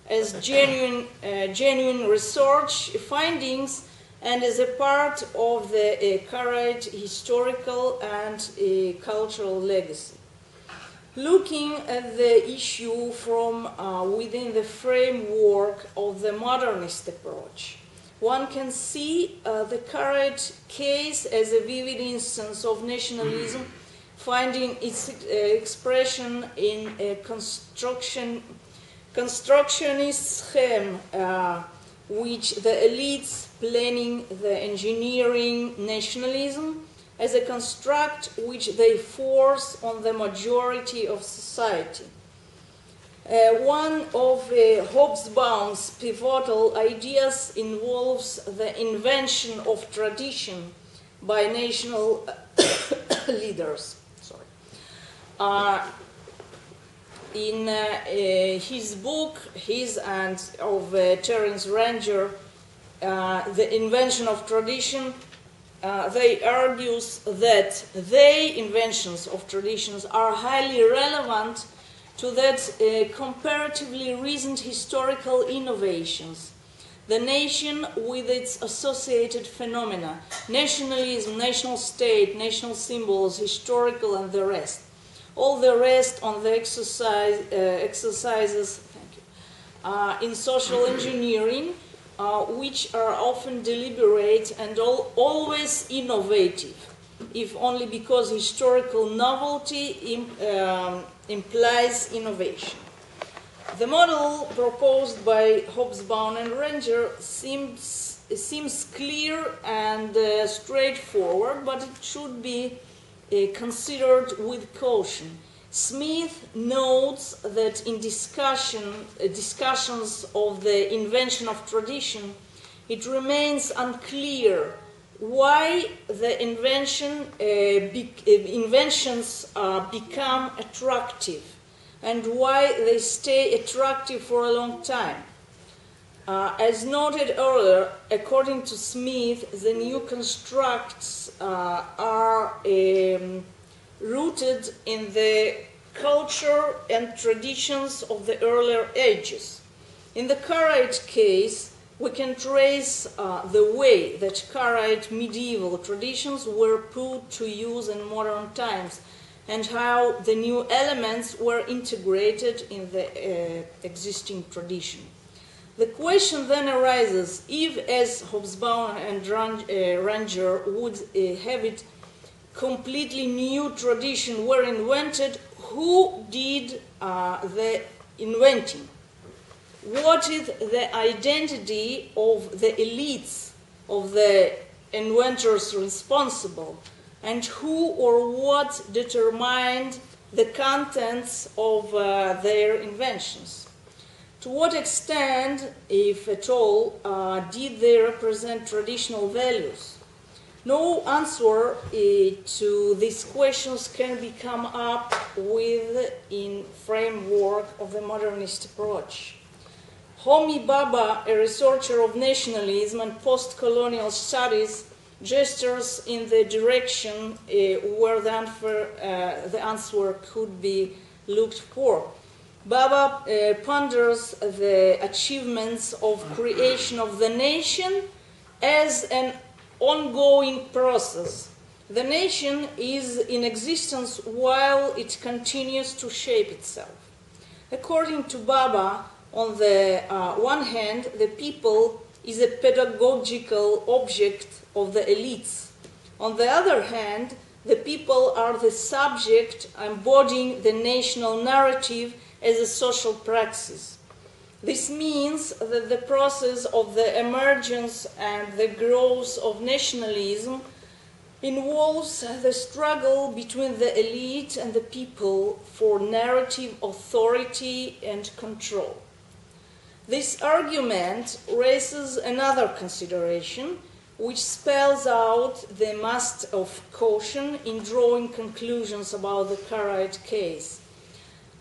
as genuine research findings and as a part of the Karaite historical and cultural legacy. Looking at the issue from within the framework of the modernist approach, one can see the Karaite case as a vivid instance of nationalism, finding its expression in a constructionist scheme, which the elites planning the engineering nationalism as a construct which they force on the majority of society. One of Hobsbawm's pivotal ideas involves the invention of tradition by national leaders. In his book, his and of Terence Ranger, The Invention of Tradition, they argues that the inventions of traditions are highly relevant to that comparatively recent historical innovations. The nation with its associated phenomena, nationalism, national state, national symbols, historical and the rest. All the rest on the exercises in social engineering, which are often deliberate and always innovative, if only because historical novelty implies innovation. The model proposed by Hobsbawm and Ranger seems clear and straightforward, but it should be considered with caution. Smith notes that in discussions of the invention of tradition, it remains unclear why the inventions become attractive and why they stay attractive for a long time. As noted earlier, according to Smith, the new constructs are rooted in the culture and traditions of the earlier ages. In the Karaite case, we can trace the way that Karaite medieval traditions were put to use in modern times and how the new elements were integrated in the existing tradition. The question then arises, if, as Hobsbawm and Ranger would have it, completely new tradition were invented, who did the inventing? What is the identity of the elites, of the inventors responsible, and who or what determined the contents of their inventions? To what extent, if at all, did they represent traditional values? No answer to these questions can be come up with in framework of the modernist approach. Homi Bhabha, a researcher of nationalism and post-colonial studies, gestures in the direction where the answer could be looked for. Bhabha ponders the achievements of creation of the nation as an ongoing process. The nation is in existence while it continues to shape itself. According to Bhabha, on the one hand, the people is a pedagogical object of the elites. On the other hand, the people are the subject embodying the national narrative as a social praxis. This means that the process of the emergence and the growth of nationalism involves the struggle between the elite and the people for narrative authority and control. This argument raises another consideration, which spells out the must of caution in drawing conclusions about the Karaite case.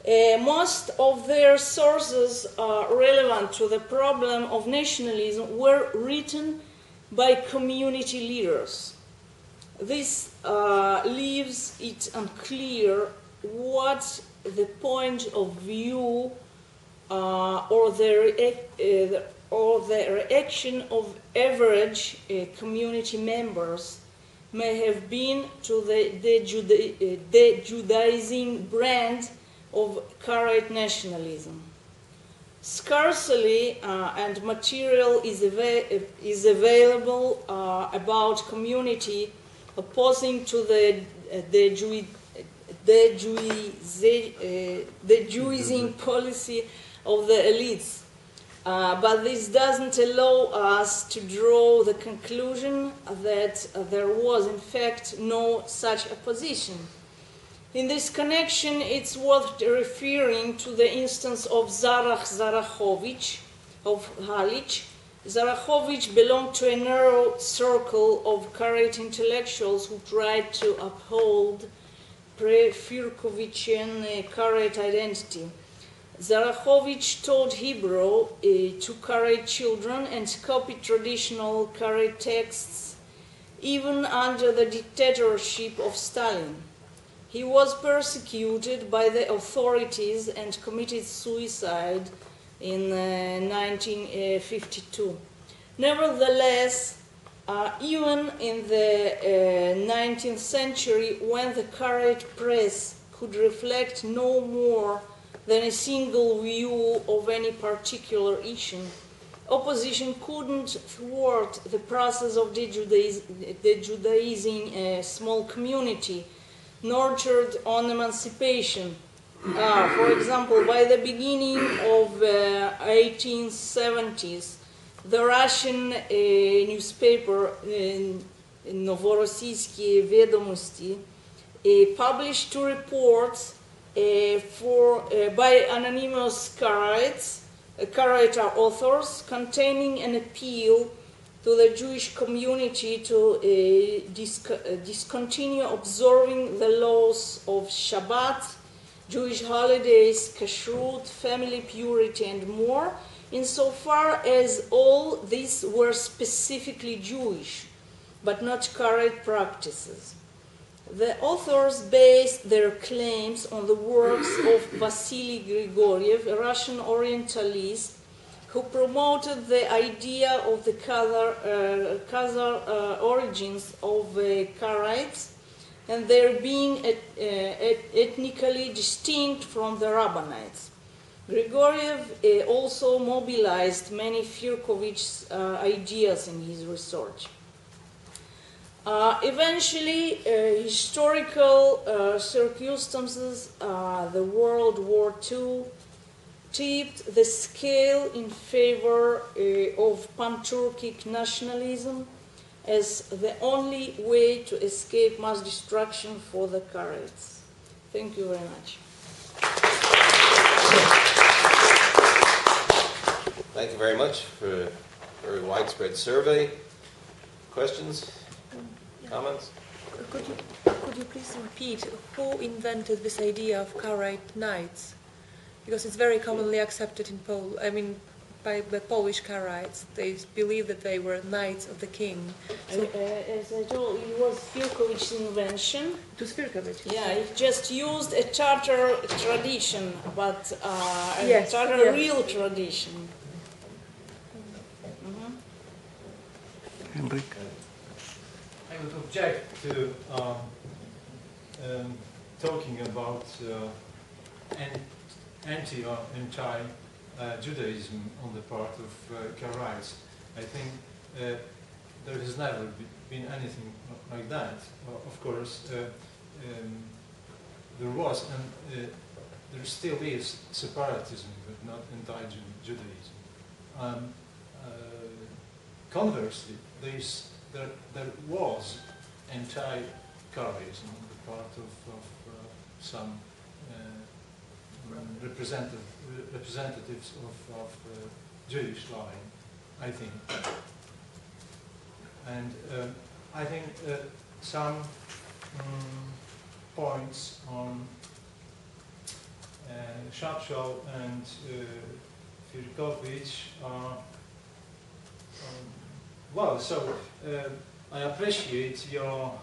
Most of their sources relevant to the problem of nationalism were written by community leaders. This leaves it unclear what the point of view or the reaction of average community members may have been to the Judaizing brand of Karaite nationalism. Scarcely and material is available about community opposing to the Judaizing policy of the elites. But this doesn't allow us to draw the conclusion that there was in fact no such opposition. In this connection, it's worth referring to the instance of Zarach Zarachovich of Halich. Zarachovich belonged to a narrow circle of Karaite intellectuals who tried to uphold pre-Firkovichian Karaite identity. Zarachovich taught Hebrew to Karaite children and copied traditional Karaite texts even under the dictatorship of Stalin. He was persecuted by the authorities and committed suicide in 1952. Nevertheless, even in the 19th century, when the Karaite press could reflect no more than a single view of any particular issue, opposition couldn't thwart the process of the Judaizing small community nurtured on emancipation. For example, by the beginning of 1870s, the Russian newspaper Novorossiyske Vedomosti published two reports by anonymous Karaite authors containing an appeal to the Jewish community to discontinue observing the laws of Shabbat, Jewish holidays, kashrut, family purity, and more, insofar as all these were specifically Jewish, but not Karaite practices. The authors based their claims on the works of Vasily Grigoriev, a Russian Orientalist, who promoted the idea of the Khazar origins of Karaites and their being ethnically distinct from the Rabbanites. Grigoriev also mobilized many Firkovich's ideas in his research. Eventually, historical circumstances, the World War II, tipped the scale in favor of pan-Turkic nationalism as the only way to escape mass destruction for the Karaites. Thank you very much. Thank you very much for a very widespread survey. Questions? Comments? Could you please repeat who invented this idea of Karaite knights? Because it's very commonly accepted in by the Polish Karaites. They believe that they were knights of the king. So, as I told you, it was Firkovich's invention. it was Firkovich. Yeah, he just used a Tatar tradition, but Yes, a Tatar yes. real tradition. Henrik? I would object to talking about anti or anti-Judaism on the part of Karaites. I think there has never been anything like that. Of course, there was and there still is separatism, but not anti-Judaism. Conversely, there was anti-Karaitism on the part of some representatives of Jewish line, I think. And I think some points on Szapszal and Firkovich are well, so I appreciate your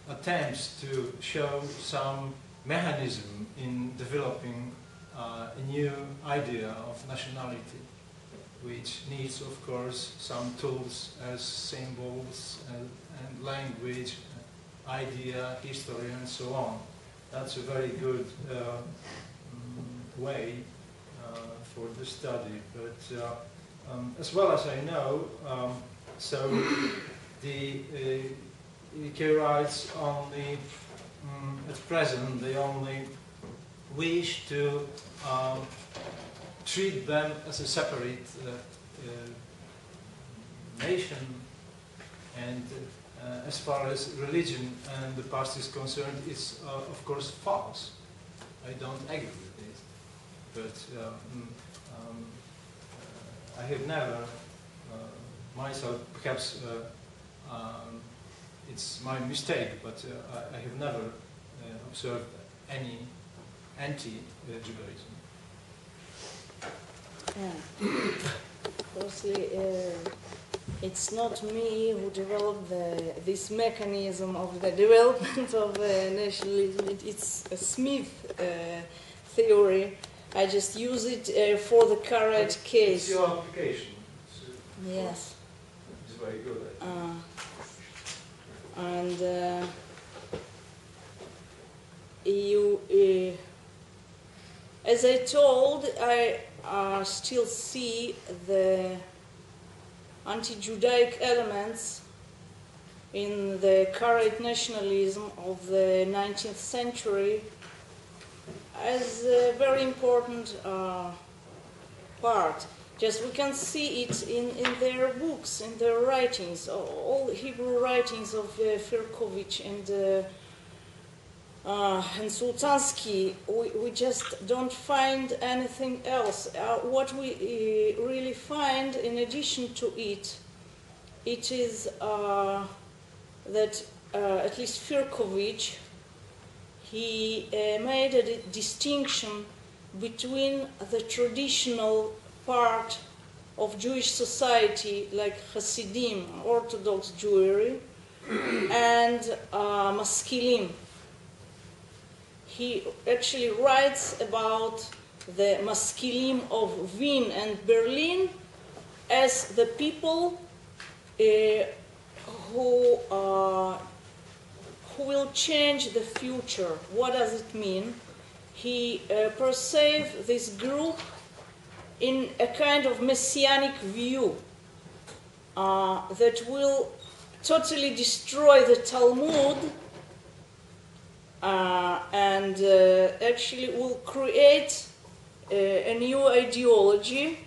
attempts to show some mechanism in developing a new idea of nationality, which needs, of course, some tools as symbols and language, idea, history, and so on. That's a very good way for the study, but as well as I know, so the Karaites only, at present, they only wish to treat them as a separate nation, and as far as religion and the past is concerned, it's of course false. I don't agree with this, but I have never myself, perhaps it's my mistake, but I have never observed any anti-Judaism. Yeah. Firstly, it's not me who developed this mechanism of the development of nationalism. It's a Smith theory. I just use it for the Karaite case. It's your application. Yes. It's very good. And you, as I told, I still see the anti-Judaic elements in the Karaite nationalism of the 19th century as a very important part. Just we can see it in their books, in their writings, all Hebrew writings of Firkovich and Sultansky. We just don't find anything else. What we really find in addition to it, it is that at least Firkovich, he made a distinction between the traditional part of Jewish society, like Hasidim, Orthodox Jewry, and Maskilim. He actually writes about the Maskilim of Wien and Berlin as the people who will change the future. What does it mean? he perceived this group in a kind of messianic view that will totally destroy the Talmud and actually will create a new ideology.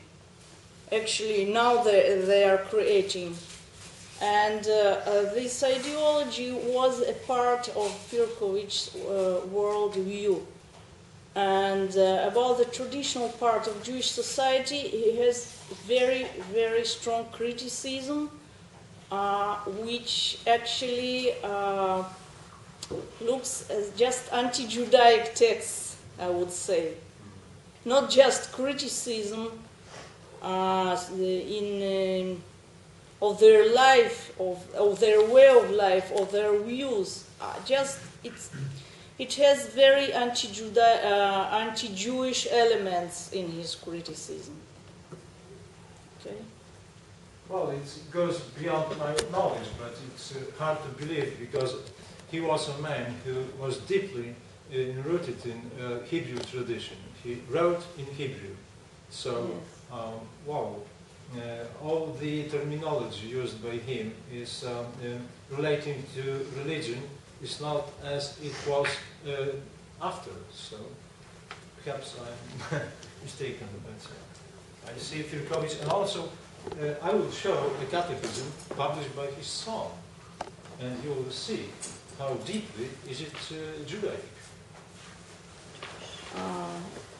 Actually, now they are creating. And this ideology was a part of Firkovich's worldview. And about the traditional part of Jewish society, he has very, very strong criticism, which actually looks as just anti-Judaic texts, I would say. Not just criticism of their life, of their way of life, of their views. It has very anti-Jewish elements in his criticism. Okay. Well, it goes beyond my knowledge, but it's hard to believe because he was a man who was deeply rooted in Hebrew tradition. He wrote in Hebrew. So, all the terminology used by him is relating to religion is not as it was after. So, perhaps I'm mistaken, but I see Firkovich, and also I will show a catechism published by his son, and you will see how deeply is it Judaic.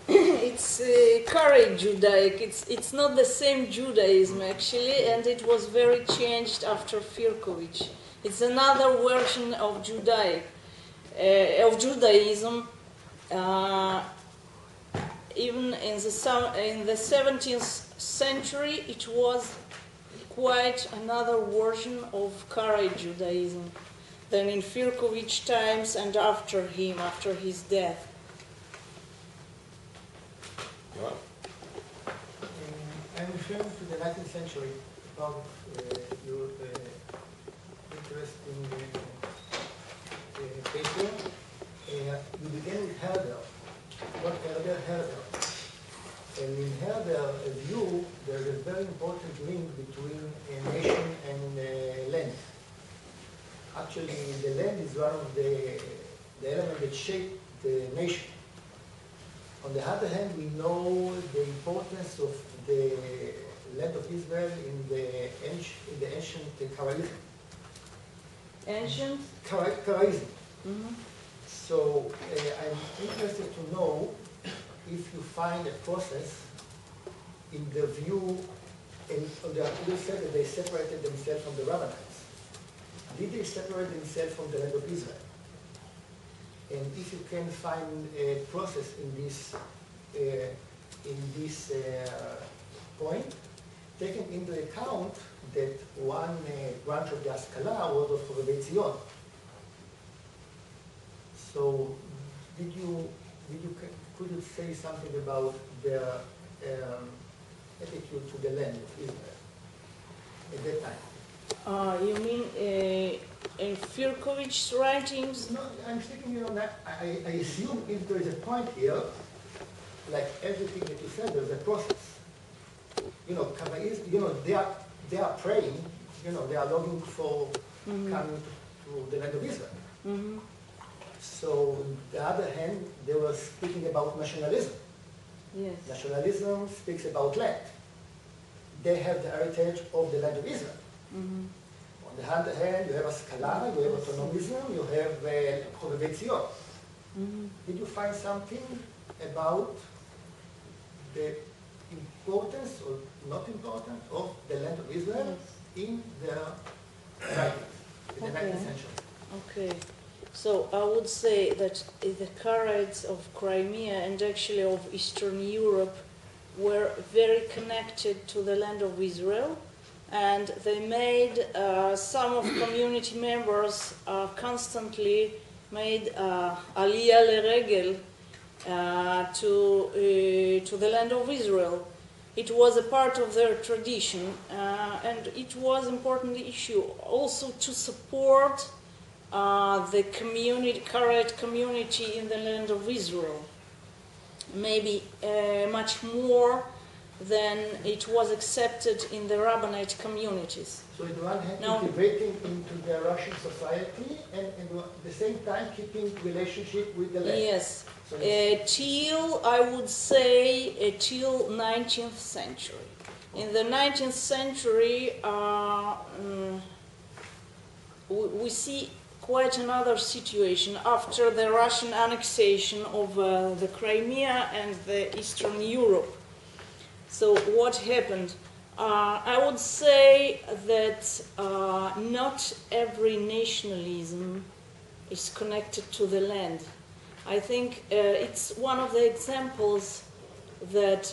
It's Karaite Judaic. It's not the same Judaism actually, and it was very changed after Firkovich. It's another version of Judaism. Even in the 17th century, it was quite another version of Karaite Judaism than in Firkovich times and after his death. Wow. I'm referring to the 19th century about your interesting paper. You began with Herder. What Herder? And in Herder's view, there's a very important link between a nation and land. Actually, the land is one of the elements that shape the nation. On the other hand, we know the importance of the land of Israel in the ancient Karaites. Ancient? Karaites. Mm-hmm. So I'm interested to know if you find a process in the view, you said that they separated themselves from the Rabbanites. Did they separate themselves from the land of Israel? And if you can find a process in this point, taking into account that one branch of the Haskalah was of Karaite. So, could you say something about their attitude to the land of Israel at that time? You mean in Firkovich's writings? No, I'm thinking, I assume if there is a point here, like everything that you said, there's a process. Karaites, they are praying, they are longing for coming to the land of Israel. Mm-hmm. So, on the other hand, they were speaking about nationalism. Yes. Nationalism speaks about land. They have the heritage of the land of Israel. Mm-hmm. On the other hand, you have Haskalah, you have autonomism, you have Karaite. Mm-hmm. Did you find something about the importance or not importance of the land of Israel in their writings in the 19th century? Okay. So I would say that the Karaites of Crimea and actually of Eastern Europe were very connected to the land of Israel, and they made some of community members constantly made aliyah leregel to the land of Israel. It was a part of their tradition, and it was an important issue also to support the Karaite community in the land of Israel. maybe much more than it was accepted in the Rabbinate communities. So on the one hand, No. integrating into the Russian society and at the same time keeping relationship with the land. Yes, So it's- till, I would say, till 19th century. In the 19th century, we see quite another situation after the Russian annexation of the Crimea and the Eastern Europe. So what happened? I would say that not every nationalism is connected to the land. I think it's one of the examples that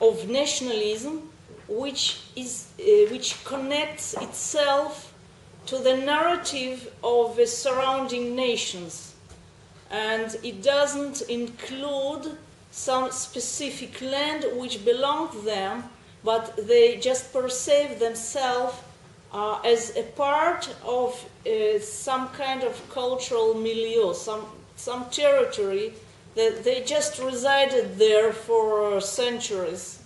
of nationalism which connects itself to the narrative of the surrounding nations, and it doesn't include some specific land which belongs to them, but they just perceive themselves as a part of some kind of cultural milieu, some territory that they just resided there for centuries.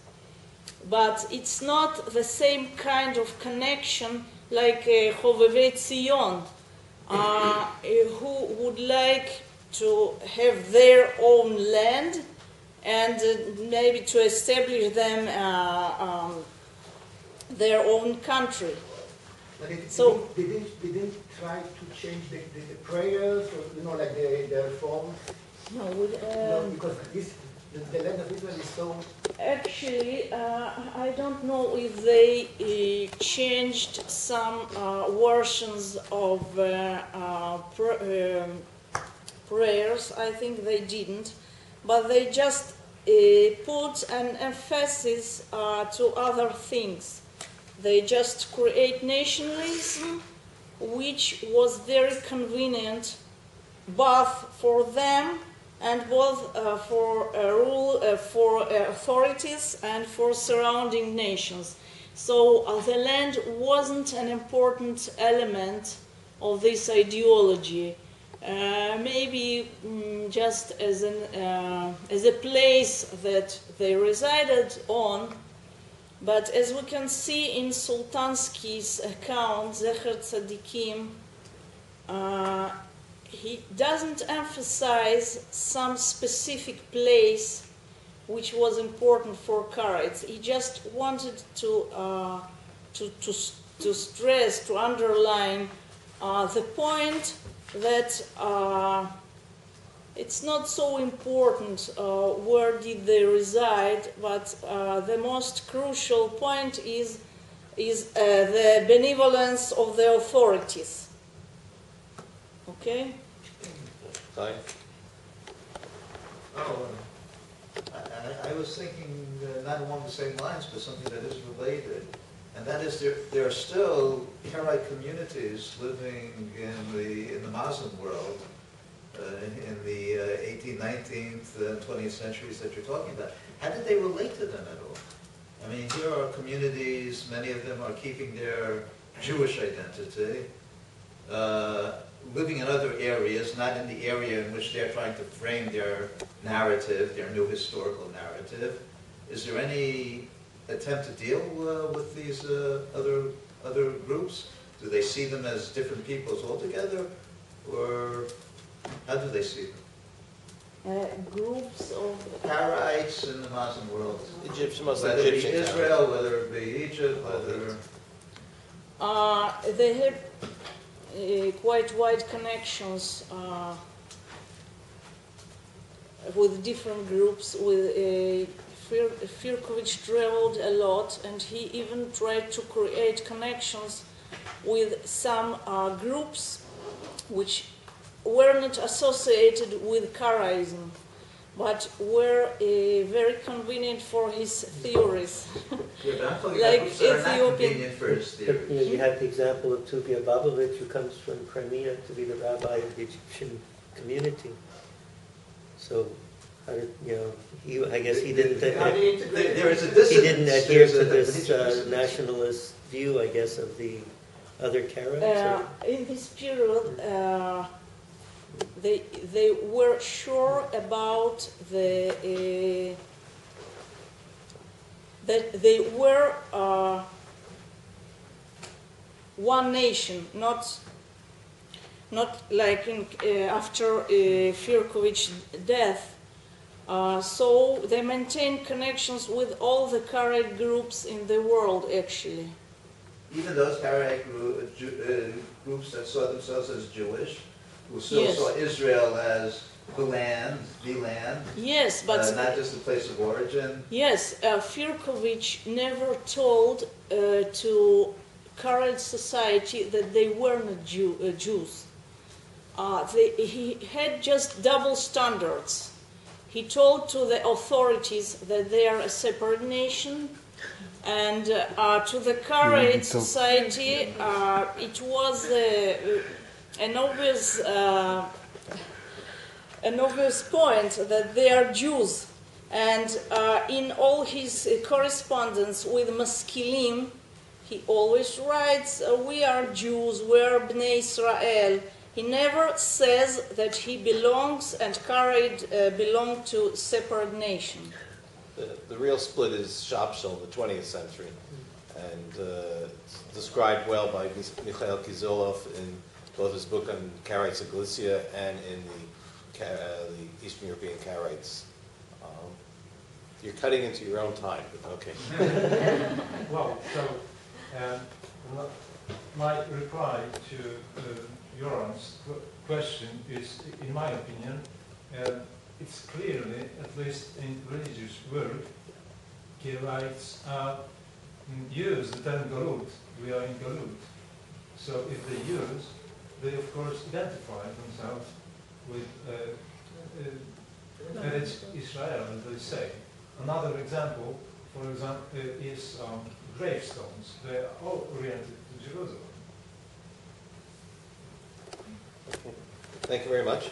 But it's not the same kind of connection like Hovevei Tzion, who would like to have their own land and maybe to establish them their own country. But it So- didn't try to change the prayers, or like the form. No, No, because the land of Israel is so. actually, I don't know if they changed some versions of prayers. I think they didn't, but they just put an emphasis to other things. They just create nationalism, which was very convenient both for them and both for authorities and for surrounding nations. So the land wasn't an important element of this ideology. Maybe just as a place that they resided on, but as we can see in Sultansky's account, Zecher Tzadikim, he doesn't emphasize some specific place which was important for Karaites. He just wanted to stress, to underline the point that it's not so important where did they reside, but the most crucial point is the benevolence of the authorities. Okay? Fine. I was thinking not along the same lines, but something that is related, and that is there are still Karaite communities living in the Muslim world in the 18th, 19th, and 20th centuries that you're talking about. How did they relate to them at all? I mean, here are communities, many of them are keeping their Jewish identity, living in other areas, not in the area in which they're trying to frame their narrative, their new historical narrative. Is there any attempt to deal with these other groups? Do they see them as different peoples altogether, or how do they see them? Groups of Karaites in the Muslim world, Egyptian, mostly whether it be Egyptian. Israel, whether it be Egypt, whether... they have quite wide connections with different groups. With Firkovich traveled a lot, and he even tried to create connections with some groups which were not associated with Karaism, but were very convenient for his theories. Yeah, but I'm talking Like about groups that are not Ethiopian- convenient for his But, theories. you have the example of Tuvia Babovich, who comes from Crimea to be the rabbi of the Egyptian community. So, how did, I guess he didn't. How do you integrate? There is a He dissonance. didn't adhere There's to a this dissonance. nationalist view, I guess, of the other Karaites. In this period, they were sure about that they were one nation, not like after Firkovich's death. So they maintained connections with all the Karaite groups in the world, actually. Even those Karaite groups that saw themselves as Jewish, who still saw Israel as the land. Yes, but not just the place of origin. Yes, Firkovich never told to Karaite society that they were not Jews. He had just double standards. He told to the authorities that they are a separate nation, and to the Karaite society, it was an obvious point that they are Jews. And in all his correspondence with Maskilim, he always writes, we are Jews, we are Bnei Israel. He never says that he belongs and Karaite belong to separate nation. The real split is Shabshal in the 20th century, and it's described well by Mikhail Kizilov in both his book on Karaites of Galicia and in the Eastern European Karaites. You're cutting into your own time, but okay. Well, so my reply to Yoran's question is, in my opinion, it's clearly, at least in religious work, Karaites use the term Galut. We are in Galut. So if they of course identify themselves with Eretz Israel, as they say. Another example, for example, is gravestones. They are all oriented to Jerusalem. Thank you very much.